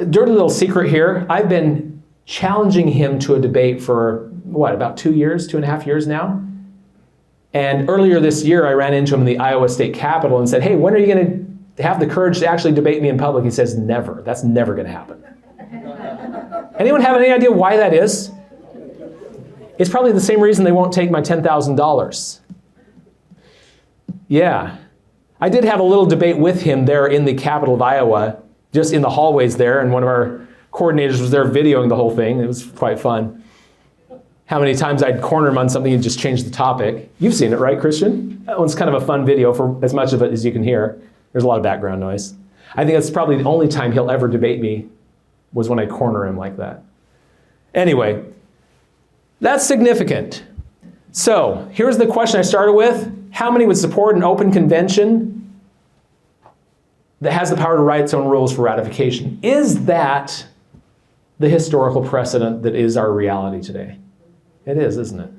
Dirty little secret here. I've been challenging him to a debate for, about 2 years, 2.5 years now? And earlier this year, I ran into him in the Iowa State Capitol and said, hey, when are you going to have the courage to actually debate me in public? He says, never. That's never going to happen. Anyone have any idea why that is? It's probably the same reason they won't take my $10,000. Yeah. I did have a little debate with him there in the capital of Iowa, just in the hallways there, and one of our coordinators was there videoing the whole thing. It was quite fun. How many times I'd corner him on something and just change the topic. You've seen it, right, Christian? That one's kind of a fun video for as much of it as you can hear. There's a lot of background noise. I think that's probably the only time he'll ever debate me, was when I corner him like that. Anyway, that's significant. So here's the question I started with. How many would support an open convention that has the power to write its own rules for ratification? Is that the historical precedent that is our reality today? It is, isn't it?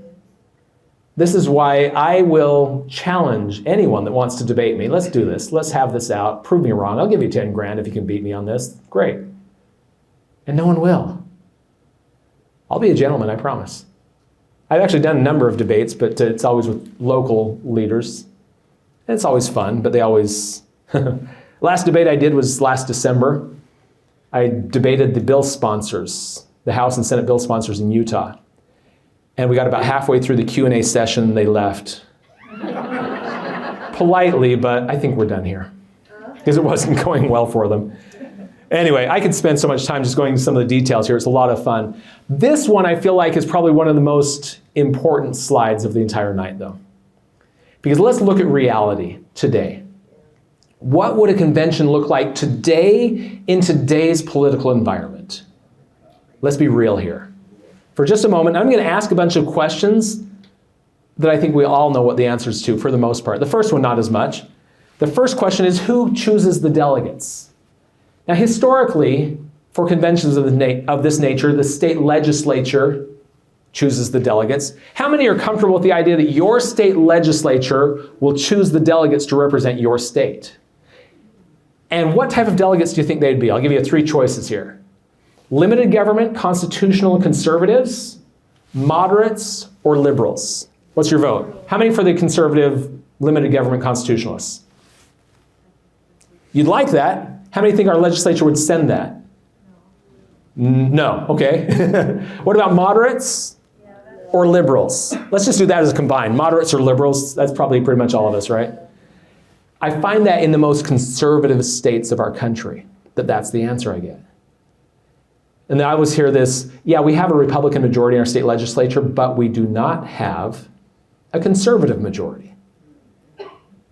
This is why I will challenge anyone that wants to debate me. Let's do this. Let's have this out. Prove me wrong. I'll give you 10 grand if you can beat me on this. Great. And no one will. I'll be a gentleman, I promise. I've actually done a number of debates, but it's always with local leaders. And it's always fun, but they always... Last debate I did was last December. I debated the bill sponsors, the House and Senate bill sponsors in Utah. And we got about halfway through the Q&A session, they left. Politely, but I think we're done here. Because it wasn't going well for them. Anyway, I could spend so much time just going into some of the details here. It's a lot of fun. This one I feel like is probably one of the most important slides of the entire night, though. Because let's look at reality today. What would a convention look like today in today's political environment? Let's be real here. For just a moment, I'm going to ask a bunch of questions that I think we all know what the answers to for the most part. The first one, not as much. The first question is, who chooses the delegates? Now, historically, for conventions of this nature, the state legislature chooses the delegates. How many are comfortable with the idea that your state legislature will choose the delegates to represent your state? And what type of delegates do you think they'd be? I'll give you 3 choices here. Limited government, constitutional conservatives, moderates, or liberals. What's your vote? How many for the conservative, limited government constitutionalists? You'd like that. How many think our legislature would send that? No. Okay. What about moderates or liberals? Let's just do that as a combined. Moderates or liberals, that's probably pretty much all of us, right? I find that in the most conservative states of our country, that's the answer I get. And then I always hear this, yeah, we have a Republican majority in our state legislature, but we do not have a conservative majority.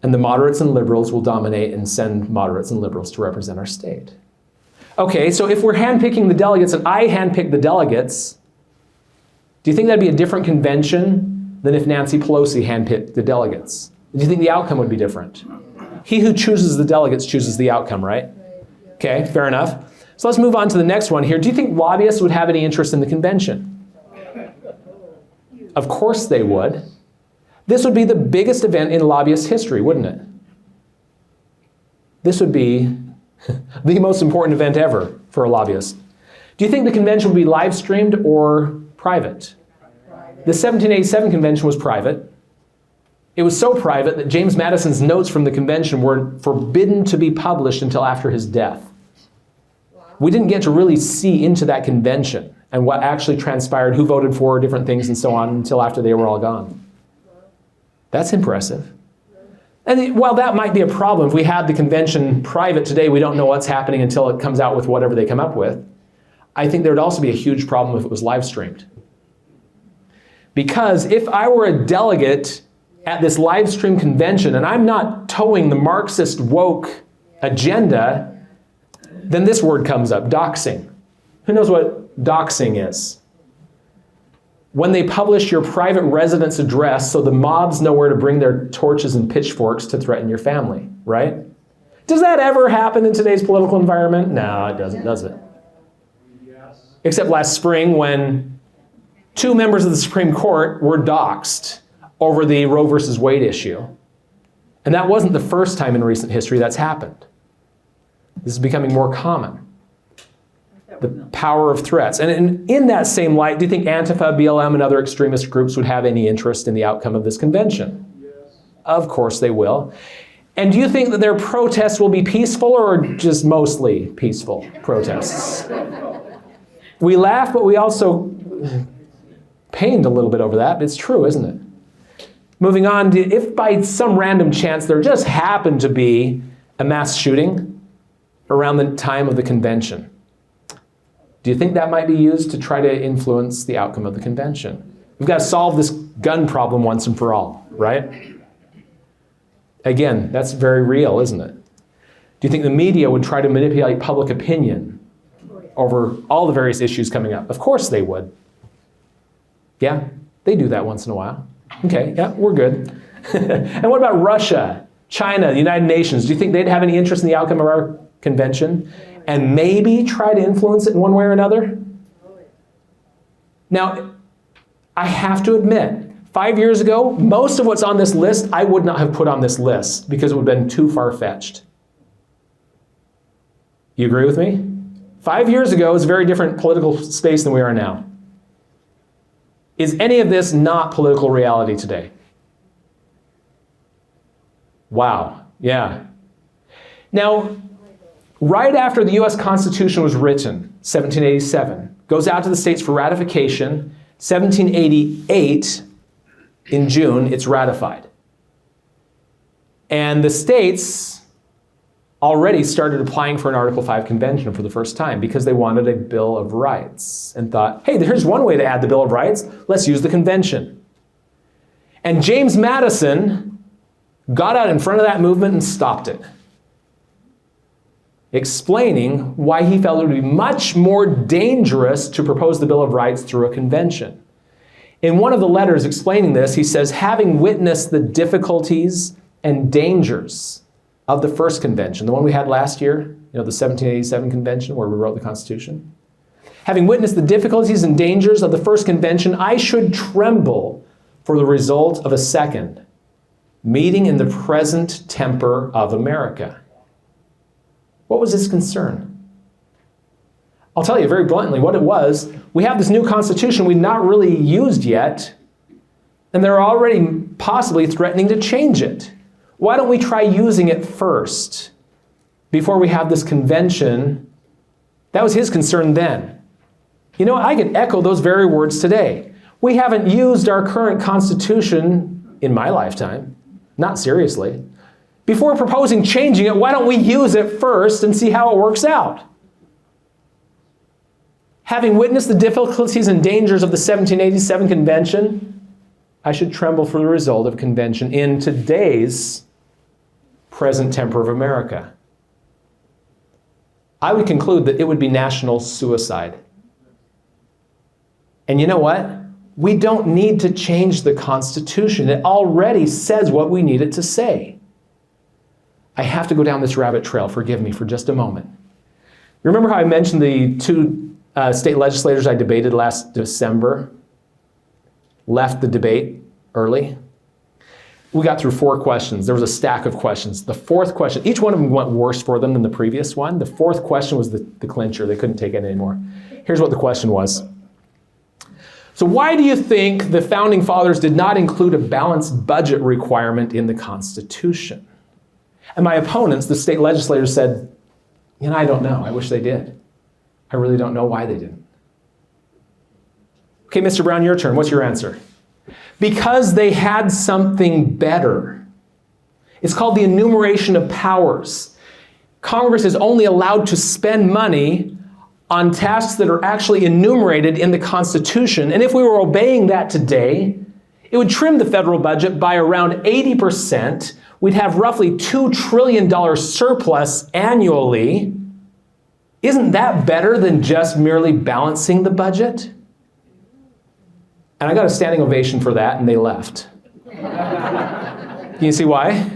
And the moderates and liberals will dominate and send moderates and liberals to represent our state. Okay, so if we're handpicking the delegates and I handpick the delegates, do you think that'd be a different convention than if Nancy Pelosi handpicked the delegates? Do you think the outcome would be different? He who chooses the delegates chooses the outcome, right? Okay, fair enough. So let's move on to the next one here. Do you think lobbyists would have any interest in the convention? Of course they would. This would be the biggest event in lobbyist history, wouldn't it? This would be the most important event ever for a lobbyist. Do you think the convention would be live streamed or private? The 1787 convention was private. It was so private that James Madison's notes from the convention were forbidden to be published until after his death. We didn't get to really see into that convention and what actually transpired, who voted for different things and so on until after they were all gone. That's impressive. And while that might be a problem, if we had the convention private today, we don't know what's happening until it comes out with whatever they come up with. I think there would also be a huge problem if it was live streamed. Because if I were a delegate at this live stream convention and I'm not towing the Marxist woke agenda, then this word comes up, doxing. Who knows what doxing is? When they publish your private residence address so the mobs know where to bring their torches and pitchforks to threaten your family, right? Does that ever happen in today's political environment? No, it doesn't, does it? Except last spring when 2 members of the Supreme Court were doxed over the Roe versus Wade issue. And that wasn't the first time in recent history that's happened. This is becoming more common. The power of threats. And in that same light, do you think Antifa, BLM, and other extremist groups would have any interest in the outcome of this convention? Yes. Of course they will. And do you think that their protests will be peaceful or just mostly peaceful protests? We laugh, but we also pained a little bit over that. It's true, isn't it? Moving on, if by some random chance there just happened to be a mass shooting around the time of the convention, do you think that might be used to try to influence the outcome of the convention? We've got to solve this gun problem once and for all, right? Again, that's very real, isn't it? Do you think the media would try to manipulate public opinion over all the various issues coming up? Of course they would. Yeah, they do that once in a while. Okay, yeah, we're good. And what about Russia, China, the United Nations? Do you think they'd have any interest in the outcome of our convention and maybe try to influence it in one way or another? Now, I have to admit, 5 years ago, most of what's on this list, I would not have put on this list because it would have been too far-fetched. You agree with me? 5 years ago, it was a very different political space than we are now. Is any of this not political reality today? Wow, yeah. Now, right after the U.S. Constitution was written, 1787, goes out to the states for ratification, 1788, in June, it's ratified. And the states already started applying for an Article 5 convention for the first time because they wanted a Bill of Rights and thought, hey, here's one way to add the Bill of Rights. Let's use the convention. And James Madison got out in front of that movement and stopped it, explaining why he felt it would be much more dangerous to propose the Bill of Rights through a convention. In one of the letters explaining this, he says, having witnessed the difficulties and dangers of the first convention, the one we had last year, the 1787 convention where we wrote the Constitution, having witnessed the difficulties and dangers of the first convention, I should tremble for the result of a second, meeting in the present temper of America. What was his concern? I'll tell you very bluntly what it was. We have this new Constitution we've not really used yet, and they're already possibly threatening to change it. Why don't we try using it first before we have this convention? That was his concern then. You know, I can echo those very words today. We haven't used our current Constitution in my lifetime, not seriously. Before proposing changing it, why don't we use it first and see how it works out? Having witnessed the difficulties and dangers of the 1787 convention, I should tremble for the result of a convention in today's present temper of America. I would conclude that it would be national suicide. And you know what? We don't need to change the Constitution. It already says what we need it to say. I have to go down this rabbit trail, forgive me for just a moment. Remember how I mentioned the two state legislators I debated last December left the debate early? We got through 4 questions. There was a stack of questions. The 4th question, each one of them went worse for them than the previous one. The 4th question was the clincher. They couldn't take it anymore. Here's what the question was. So why do you think the Founding Fathers did not include a balanced budget requirement in the Constitution? And my opponents, the state legislators, said, I don't know. I wish they did. I really don't know why they didn't. Okay, Mr. Brown, your turn. What's your answer? Because they had something better. It's called the enumeration of powers. Congress is only allowed to spend money on tasks that are actually enumerated in the Constitution. And if we were obeying that today, it would trim the federal budget by around 80%. We'd have roughly $2 trillion surplus annually. Isn't that better than just merely balancing the budget? And I got a standing ovation for that, and they left. Can you see why?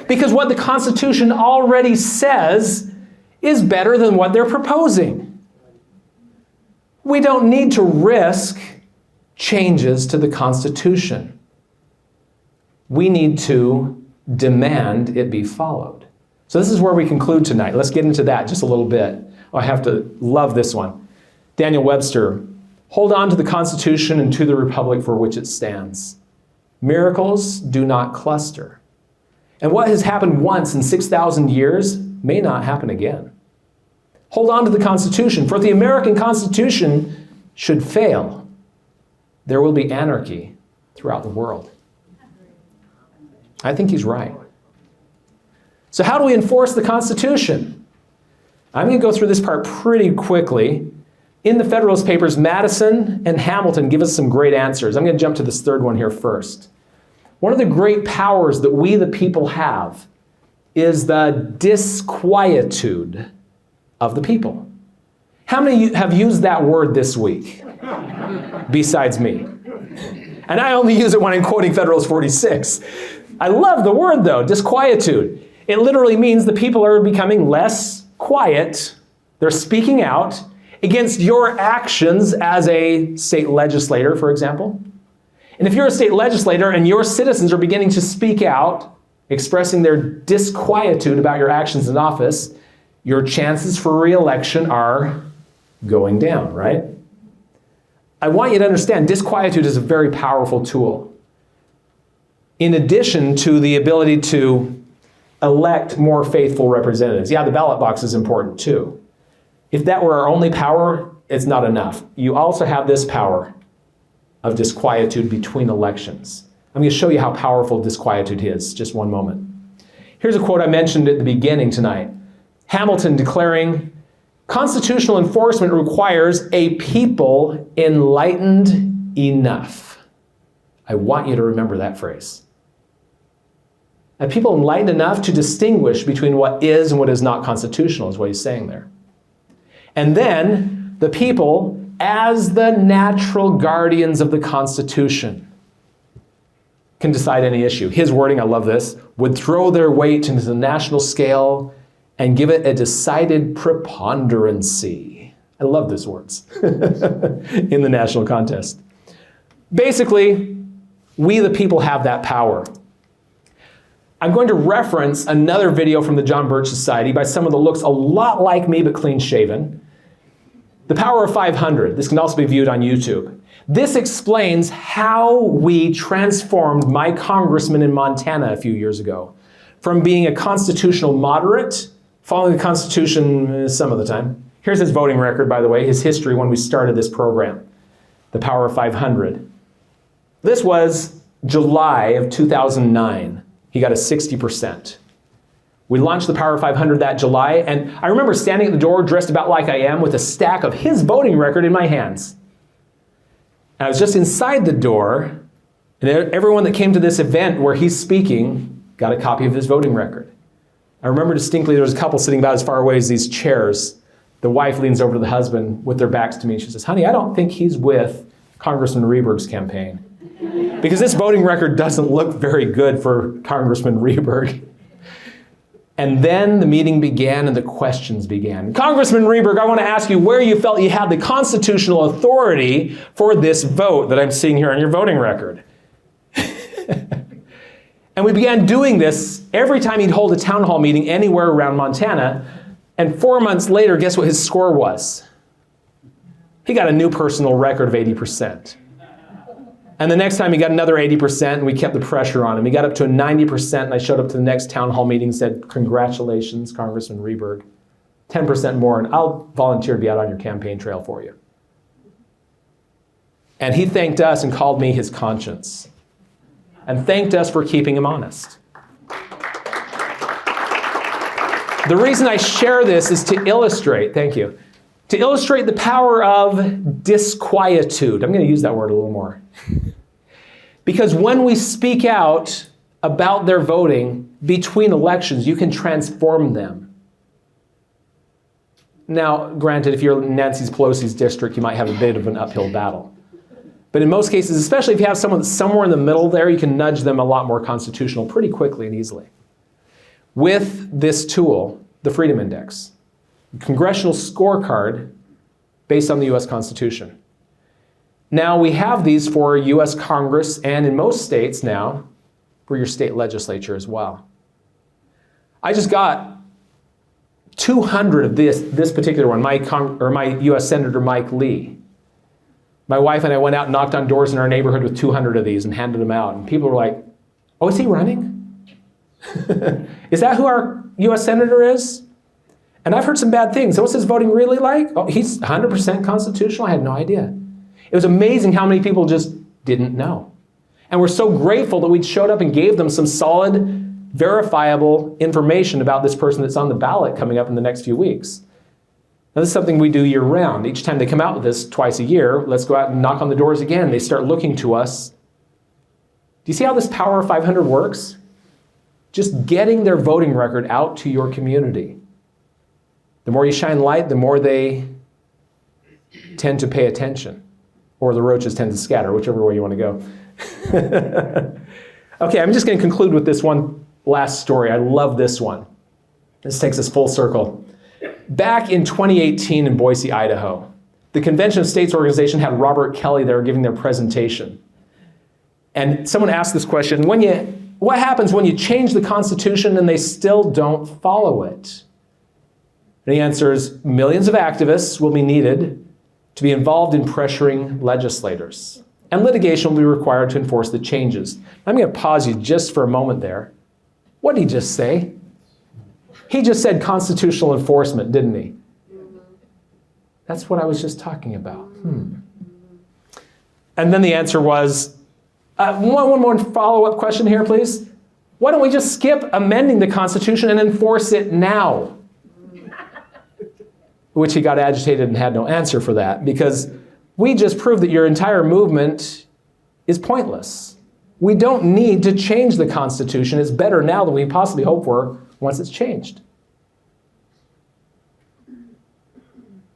Because what the Constitution already says is better than what they're proposing. We don't need to risk changes to the Constitution. We need to demand it be followed. So this is where we conclude tonight. Let's get into that just a little bit. I have to love this one. Daniel Webster, hold on to the Constitution and to the republic for which it stands. Miracles do not cluster. And what has happened once in 6,000 years may not happen again. Hold on to the Constitution, for if the American Constitution should fail, there will be anarchy throughout the world. I think he's right. So how do we enforce the Constitution? I'm going to go through this part pretty quickly. In the Federalist Papers, Madison and Hamilton give us some great answers. I'm going to jump to this 3rd one here first. One of the great powers that we, the people, have is the disquietude of the people. How many of you have used that word this week? Besides me. And I only use it when I'm quoting Federalist 46. I love the word, though, disquietude. It literally means the people are becoming less quiet. They're speaking out against your actions as a state legislator, for example. And if you're a state legislator and your citizens are beginning to speak out, expressing their disquietude about your actions in office, your chances for re-election are going down, right? I want you to understand, disquietude is a very powerful tool. In addition to the ability to elect more faithful representatives. Yeah, the ballot box is important too. If that were our only power, it's not enough. You also have this power of disquietude between elections. I'm going to show you how powerful disquietude is. Just one moment. Here's a quote I mentioned at the beginning tonight. Hamilton declaring, "Constitutional enforcement requires a people enlightened enough." I want you to remember that phrase. A people enlightened enough to distinguish between what is and what is not constitutional is what he's saying there. And then the people as the natural guardians of the Constitution can decide any issue. His wording, I love this, would throw their weight into the national scale and give it a decided preponderancy. I love these words in the national contest. Basically, we the people have that power. I'm going to reference another video from the John Birch Society by someone that looks a lot like me but clean shaven. The Power of 500. This can also be viewed on YouTube. This explains how we transformed my congressman in Montana a few years ago from being a constitutional moderate, following the Constitution some of the time. Here's his voting record, by the way, his history when we started this program, The Power of 500. This was July of 2009. He got a 60%. We launched the Power 500 that July, and I remember standing at the door dressed about like I am with a stack of his voting record in my hands. And I was just inside the door, and everyone that came to this event where he's speaking got a copy of his voting record. I remember distinctly there was a couple sitting about as far away as these chairs. The wife leans over to the husband with their backs to me. She says, "Honey, I don't think he's with Congressman Rehberg's campaign." Because this voting record doesn't look very good for Congressman Rehberg. And then the meeting began and the questions began. "Congressman Rehberg, I want to ask you where you felt you had the constitutional authority for this vote that I'm seeing here on your voting record." And we began doing this every time he'd hold a town hall meeting anywhere around Montana. And 4 months later, guess what his score was? He got a new personal record of 80%. And the next time he got another 80%, and we kept the pressure on him. He got up to a 90%, and I showed up to the next town hall meeting and said, "Congratulations, Congressman Rehberg. 10% more, and I'll volunteer to be out on your campaign trail for you." And he thanked us and called me his conscience, and thanked us for keeping him honest. The reason I share this is to illustrate, thank you, to illustrate the power of disquietude. I'm going to use that word a little more. Because when we speak out about their voting between elections, you can transform them. Now, granted, if you're in Nancy Pelosi's district, you might have a bit of an uphill battle. But in most cases, especially if you have someone that's somewhere in the middle there, you can nudge them a lot more constitutional pretty quickly and easily. With this tool, the Freedom Index, a congressional scorecard based on the U.S. Constitution. Now, we have these for U.S. Congress and in most states now for your state legislature as well. I just got 200 of this particular one, my U.S. Senator Mike Lee. My wife and I went out and knocked on doors in our neighborhood with 200 of these and handed them out. And people were like, "Oh, is he running? Is that who our U.S. Senator is?" And I've heard some bad things. So what's his voting really like? "Oh, he's 100% constitutional." I had no idea. It was amazing how many people just didn't know. And we're so grateful that we showed up and gave them some solid, verifiable information about this person that's on the ballot coming up in the next few weeks. Now, this is something we do year round. Each time they come out with this twice a year, let's go out and knock on the doors again. They start looking to us. Do you see how this Power of 500 works? Just getting their voting record out to your community. The more you shine light, the more they tend to pay attention. Or the roaches tend to scatter, whichever way you want to go. Okay, I'm just going to conclude with this one last story. I love this one. This takes us full circle. Back in 2018 in Boise, Idaho, the Convention of States organization had Robert Kelly there giving their presentation. And someone asked this question, what happens when you change the Constitution and they still don't follow it? And the answer is millions of activists will be needed to be involved in pressuring legislators. And litigation will be required to enforce the changes. I'm going to pause you just for a moment there. What did he just say? He just said constitutional enforcement, didn't he? That's what I was just talking about. And then the answer was, one more follow-up question here, please. Why don't we just skip amending the Constitution and enforce it now? Which he got agitated and had no answer for that, because we just proved that your entire movement is pointless. We don't need to change the Constitution. It's better now than we possibly hope for once it's changed.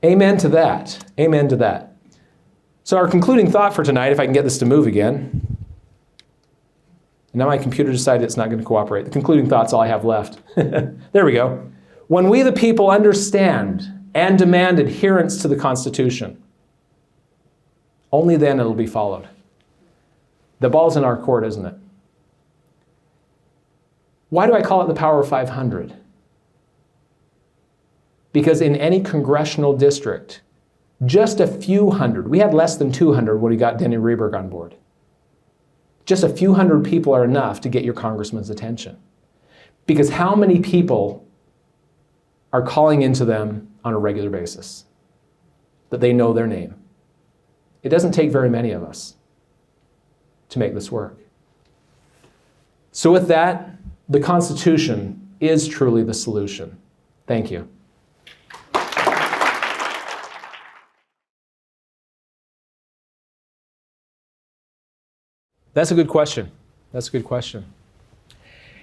Amen to that. Amen to that. So our concluding thought for tonight, if I can get this to move again. Now my computer decided it's not going to cooperate. The concluding thought's all I have left. There we go. When we the people understand and demand adherence to the Constitution, only then it'll be followed. The ball's in our court, isn't it? Why do I call it the power of 500? Because in any congressional district, just a few hundred, we had less than 200 when we got Denny Rehberg on board. Just a few hundred people are enough to get your congressman's attention. Because how many people are calling into them on a regular basis that they know their name? It doesn't take very many of us to make this work. So with that, the Constitution is truly the solution. Thank you. That's a good question. That's a good question.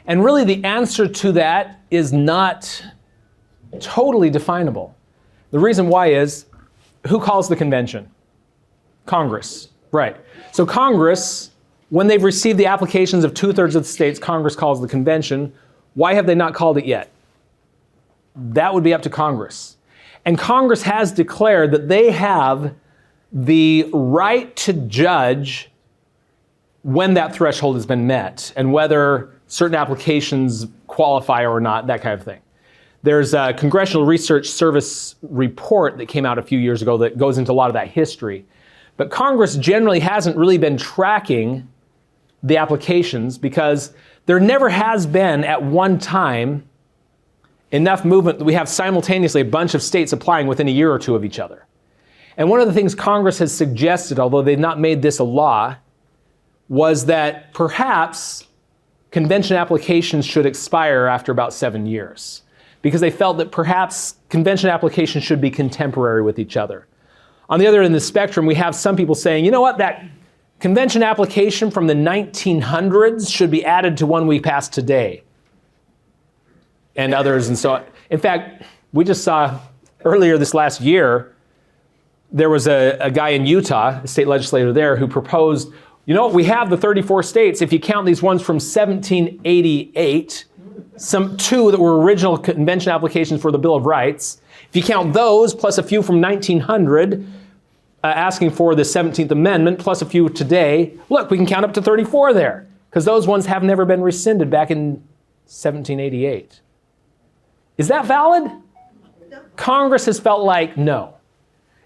And really the answer to that is not totally definable. The reason why is, who calls the convention? Congress, right. So Congress, when they've received the applications of 2/3 of the states, Congress calls the convention. Why have they not called it yet? That would be up to Congress. And Congress has declared that they have the right to judge when that threshold has been met and whether certain applications qualify or not, that kind of thing. There's a Congressional Research Service report that came out a few years ago that goes into a lot of that history. But Congress generally hasn't really been tracking the applications because there never has been at one time enough movement that we have simultaneously a bunch of states applying within a year or two of each other. And one of the things Congress has suggested, although they've not made this a law, was that perhaps convention applications should expire after about 7 years, because they felt that perhaps convention applications should be contemporary with each other. On the other end of the spectrum, we have some people saying, you know what, that convention application from the 1900s should be added to one we passed today. And others, and so on. In fact, we just saw earlier this last year, there was a guy in Utah, a state legislator there, who proposed, you know what, we have the 34 states. If you count these ones from 1788, some two that were original convention applications for the Bill of Rights, if you count those, plus a few from 1900, asking for the 17th Amendment, plus a few today, look, we can count up to 34 there, because those ones have never been rescinded back in 1788. Is that valid? Congress has felt like, no,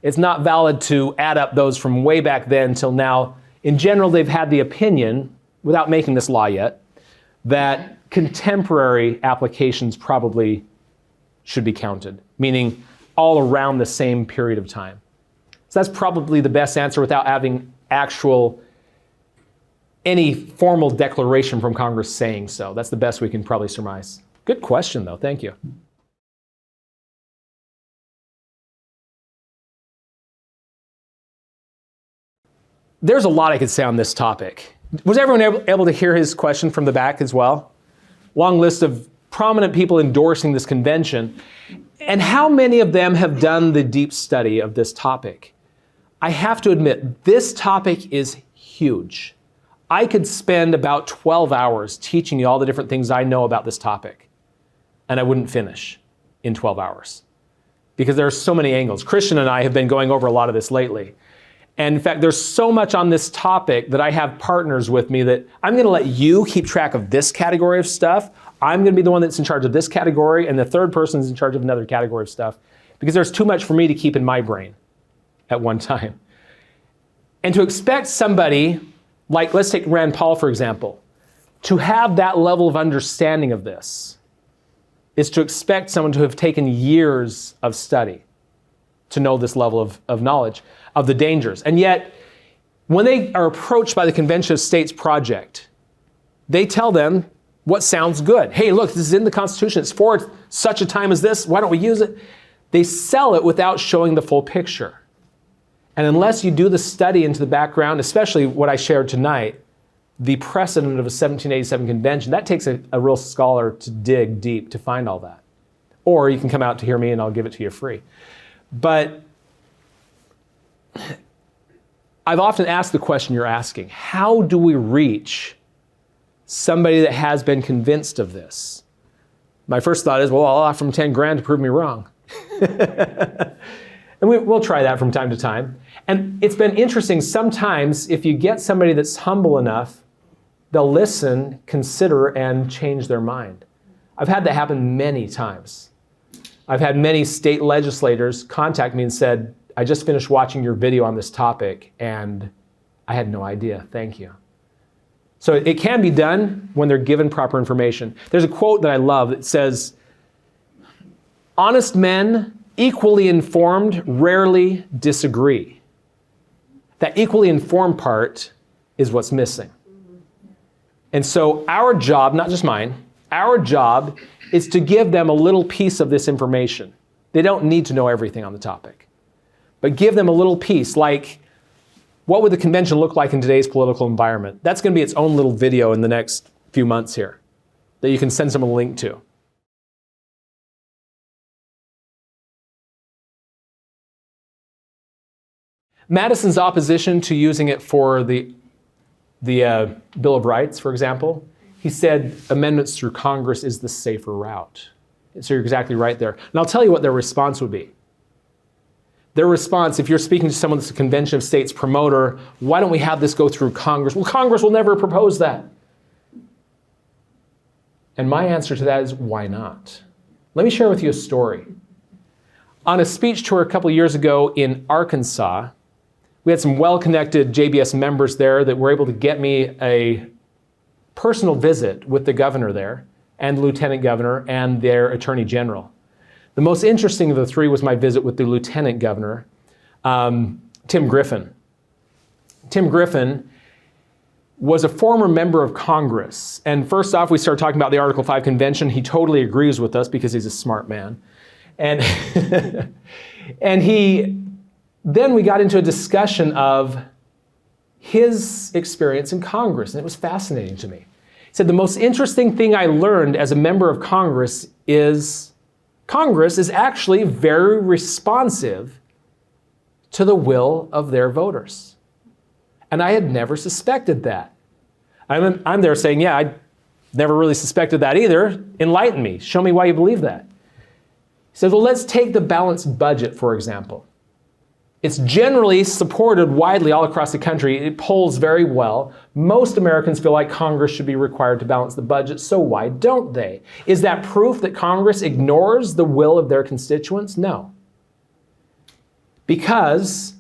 it's not valid to add up those from way back then till now. In general, they've had the opinion, without making this law yet, that contemporary applications probably should be counted, meaning all around the same period of time. So that's probably the best answer without having any formal declaration from Congress saying so. That's the best we can probably surmise. Good question, though. Thank you. There's a lot I could say on this topic. Was everyone able to hear his question from the back as well? Long list of prominent people endorsing this convention. And how many of them have done the deep study of this topic? I have to admit, this topic is huge. I could spend about 12 hours teaching you all the different things I know about this topic, and I wouldn't finish in 12 hours because there are so many angles. Christian and I have been going over a lot of this lately. And in fact, there's so much on this topic that I have partners with me that I'm going to let you keep track of this category of stuff. I'm going to be the one that's in charge of this category, and the third person is in charge of another category of stuff, because there's too much for me to keep in my brain at one time. And to expect somebody, like let's take Rand Paul, for example, to have that level of understanding of this is to expect someone to have taken years of study to know this level of knowledge of the dangers. And yet, when they are approached by the Convention of States project, they tell them what sounds good. Hey, look, this is in the Constitution. It's for such a time as this. Why don't we use it? They sell it without showing the full picture. And unless you do the study into the background, especially what I shared tonight, the precedent of a 1787 convention, that takes a real scholar to dig deep to find all that. Or you can come out to hear me and I'll give it to you free. But I've often asked the question you're asking: how do we reach somebody that has been convinced of this? My first thought is, well, I'll offer them 10 grand to prove me wrong. And we'll try that from time to time. And it's been interesting, sometimes if you get somebody that's humble enough, they'll listen, consider, and change their mind. I've had that happen many times. I've had many state legislators contact me and said, I just finished watching your video on this topic and I had no idea, thank you. So it can be done when they're given proper information. There's a quote that I love that says, honest men, equally informed, rarely disagree. That equally informed part is what's missing. And so our job, not just mine, our job is to give them a little piece of this information. They don't need to know everything on the topic. But give them a little piece, like what would the convention look like in today's political environment? That's going to be its own little video in the next few months here that you can send someone a link to. Madison's opposition to using it for the Bill of Rights, for example, he said amendments through Congress is the safer route. So you're exactly right there. And I'll tell you what their response would be. Their response, if you're speaking to someone that's a Convention of States promoter, why don't we have this go through Congress? Well, Congress will never propose that. And my answer to that is, why not? Let me share with you a story. On a speech tour a couple of years ago in Arkansas, we had some well-connected JBS members there that were able to get me a personal visit with the governor there and the lieutenant governor and their attorney general. The most interesting of the three was my visit with the lieutenant governor, Tim Griffin. Tim Griffin was a former member of Congress. And first off, we started talking about the Article 5 Convention. He totally agrees with us because he's a smart man. And, then we got into a discussion of his experience in Congress, and it was fascinating to me. He said, the most interesting thing I learned as a member of Congress is Congress is actually very responsive to the will of their voters. And I had never suspected that. I'm there saying, yeah, I never really suspected that either. Enlighten me. Show me why you believe that. He says, well, let's take the balanced budget, for example. It's generally supported widely all across the country. It polls very well. Most Americans feel like Congress should be required to balance the budget, so why don't they? Is that proof that Congress ignores the will of their constituents? No. Because,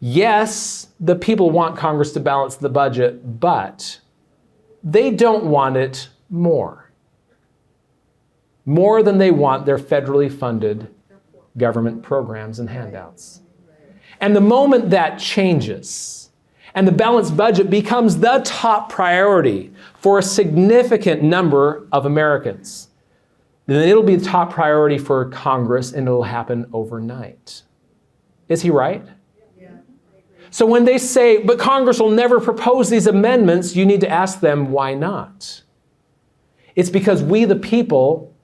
yes, the people want Congress to balance the budget, but they don't want it more. More than they want their federally funded government programs and handouts. And the moment that changes, and the balanced budget becomes the top priority for a significant number of Americans, then it'll be the top priority for Congress, and it'll happen overnight. Is he right? Yeah. So when they say, but Congress will never propose these amendments, you need to ask them, why not? It's because we, the people,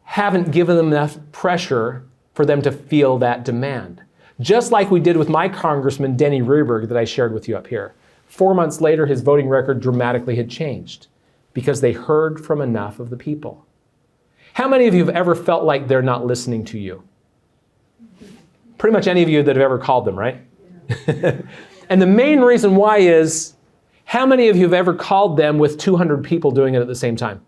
haven't given them enough pressure for them to feel that demand. Just like we did with my Congressman, Denny Rehberg, that I shared with you up here. 4 months later, his voting record dramatically had changed because they heard from enough of the people. How many of you have ever felt like they're not listening to you? Pretty much any of you that have ever called them, right? And the main reason why is, how many of you have ever called them with 200 people doing it at the same time?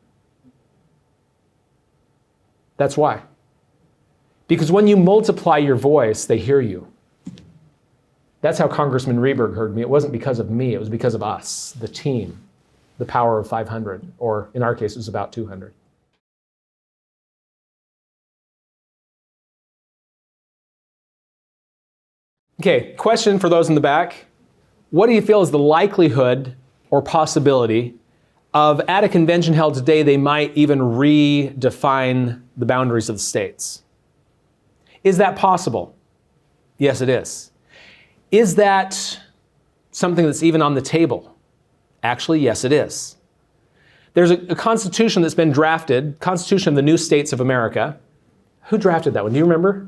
That's why. Because when you multiply your voice, they hear you. That's how Congressman Rehberg heard me. It wasn't because of me, it was because of us, the team, the power of 500, or in our case, it was about 200. Okay, question for those in the back. What do you feel is the likelihood or possibility of, at a convention held today, they might even redefine the boundaries of the states? Is that possible? Yes, it is. Is that something that's even on the table? Actually, yes, it is. There's a constitution that's been drafted, Constitution of the New States of America. Who drafted that one? Do you remember?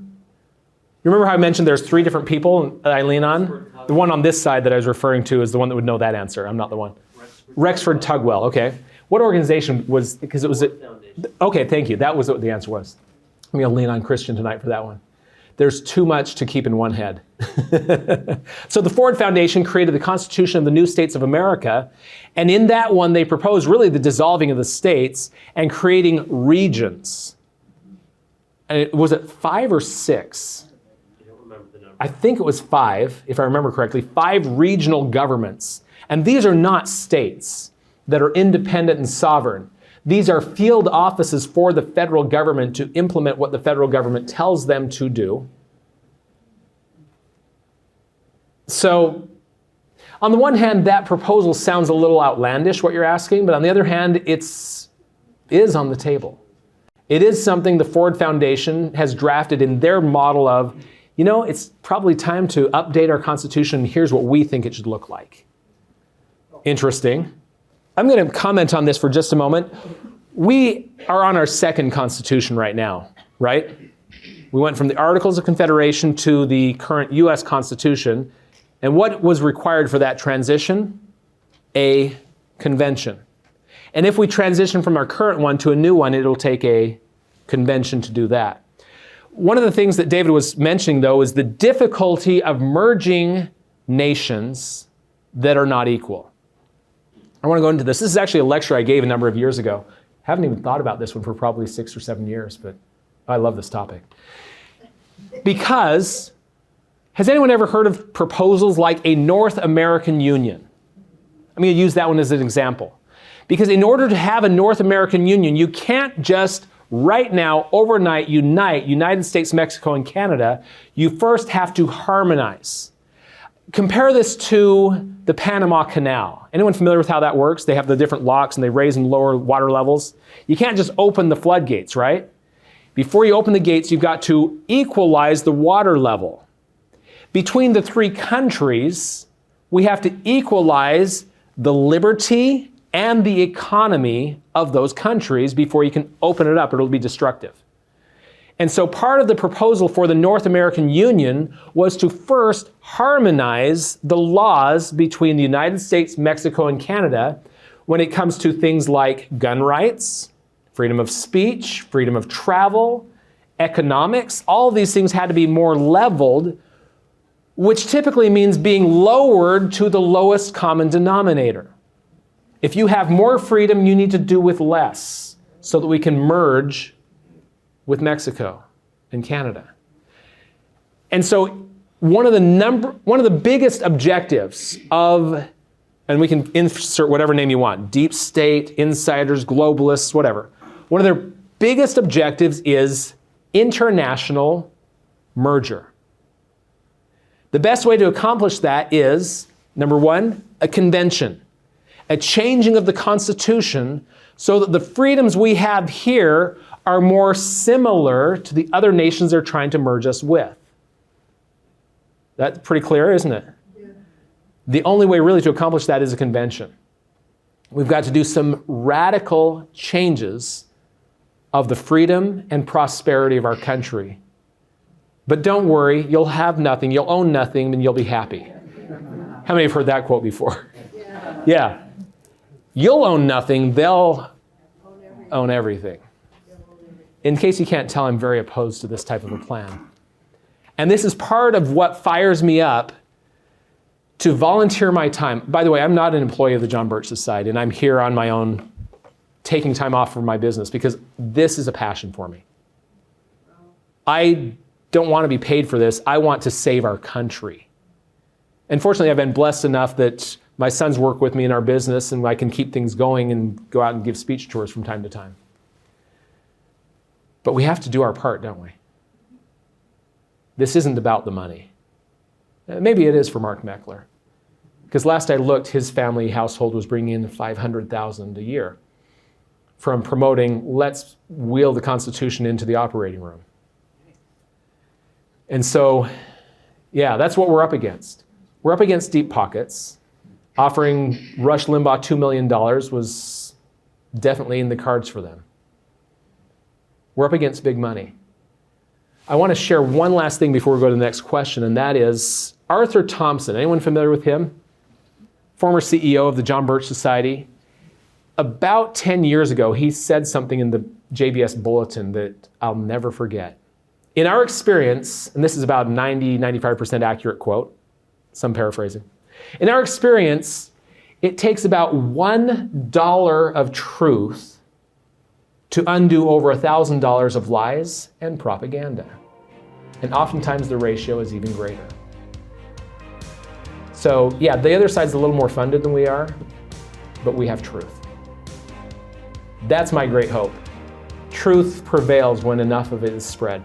You remember how I mentioned there's 3 different people that I lean on? The one on this side that I was referring to is the one that would know that answer. I'm not the one. Rexford Tugwell, okay. What organization was, because it was, okay, thank you. That was what the answer was. I'm going to lean on Christian tonight for that one. There's too much to keep in one head. So the Ford Foundation created the Constitution of the New States of America, and in that one they proposed really the dissolving of the states and creating regions. And was it 5 or 6? I think it was 5, if I remember correctly, 5 regional governments. And these are not states that are independent and sovereign. These are field offices for the federal government to implement what the federal government tells them to do. So, on the one hand, that proposal sounds a little outlandish, what you're asking, but on the other hand, it is on the table. It is something the Ford Foundation has drafted in their model of, you know, it's probably time to update our Constitution. Here's what we think it should look like. Interesting. I'm going to comment on this for just a moment. We are on our 2nd Constitution right now, right? We went from the Articles of Confederation to the current U.S. Constitution. And what was required for that transition? A convention. And if we transition from our current one to a new one, it'll take a convention to do that. One of the things that David was mentioning, though, is the difficulty of merging nations that are not equal. I want to go into this. This is actually a lecture I gave a number of years ago. Haven't even thought about this one for probably 6 or 7 years, but I love this topic. Because, has anyone ever heard of proposals like a North American Union? I'm going to use that one as an example. Because in order to have a North American Union, you can't just right now, overnight, unite United States, Mexico, and Canada. You first have to harmonize. Compare this to the Panama Canal. Anyone familiar with how that works? They have the different locks and they raise and lower water levels. You can't just open the floodgates, right? Before you open the gates, you've got to equalize the water level. Between the 3 countries, we have to equalize the liberty and the economy of those countries before you can open it up, or it'll be destructive. And so part of the proposal for the North American Union was to first harmonize the laws between the United States, Mexico, and Canada when it comes to things like gun rights, freedom of speech, freedom of travel, economics. All of these things had to be more leveled, which typically means being lowered to the lowest common denominator. If you have more freedom, you need to do with less so that we can merge with Mexico and Canada. And so one of the biggest objectives of, and we can insert whatever name you want, deep state, insiders, globalists, whatever. One of their biggest objectives is international merger. The best way to accomplish that is, number 1, a convention. A changing of the Constitution so that the freedoms we have here are more similar to the other nations they're trying to merge us with. That's pretty clear, isn't it? Yeah. The only way really to accomplish that is a convention. We've got to do some radical changes of the freedom and prosperity of our country. But don't worry, you'll have nothing, you'll own nothing, and you'll be happy. How many have heard that quote before? Yeah. You'll own nothing, they'll own everything. In case you can't tell, I'm very opposed to this type of a plan. And this is part of what fires me up to volunteer my time. By the way, I'm not an employee of the John Birch Society, and I'm here on my own, taking time off from my business because this is a passion for me. I don't want to be paid for this. I want to save our country. And fortunately, I've been blessed enough that my sons work with me in our business and I can keep things going and go out and give speech tours from time to time. But we have to do our part, don't we? This isn't about the money. Maybe it is for Mark Meckler. Because last I looked, his family household was bringing in $500,000 a year from promoting, let's wheel the Constitution into the operating room. And so, yeah, that's what we're up against. We're up against deep pockets. Offering Rush Limbaugh $2 million was definitely in the cards for them. We're up against big money. I want to share one last thing before we go to the next question, and that is Arthur Thompson. Anyone familiar with him? Former CEO of the John Birch Society. About 10 years ago, he said something in the JBS Bulletin that I'll never forget. In our experience, and this is about 95% accurate quote, some paraphrasing. In our experience, it takes about $1 of truth to undo over $1,000 of lies and propaganda. And oftentimes the ratio is even greater. So yeah, the other side's a little more funded than we are, but we have truth. That's my great hope. Truth prevails when enough of it is spread.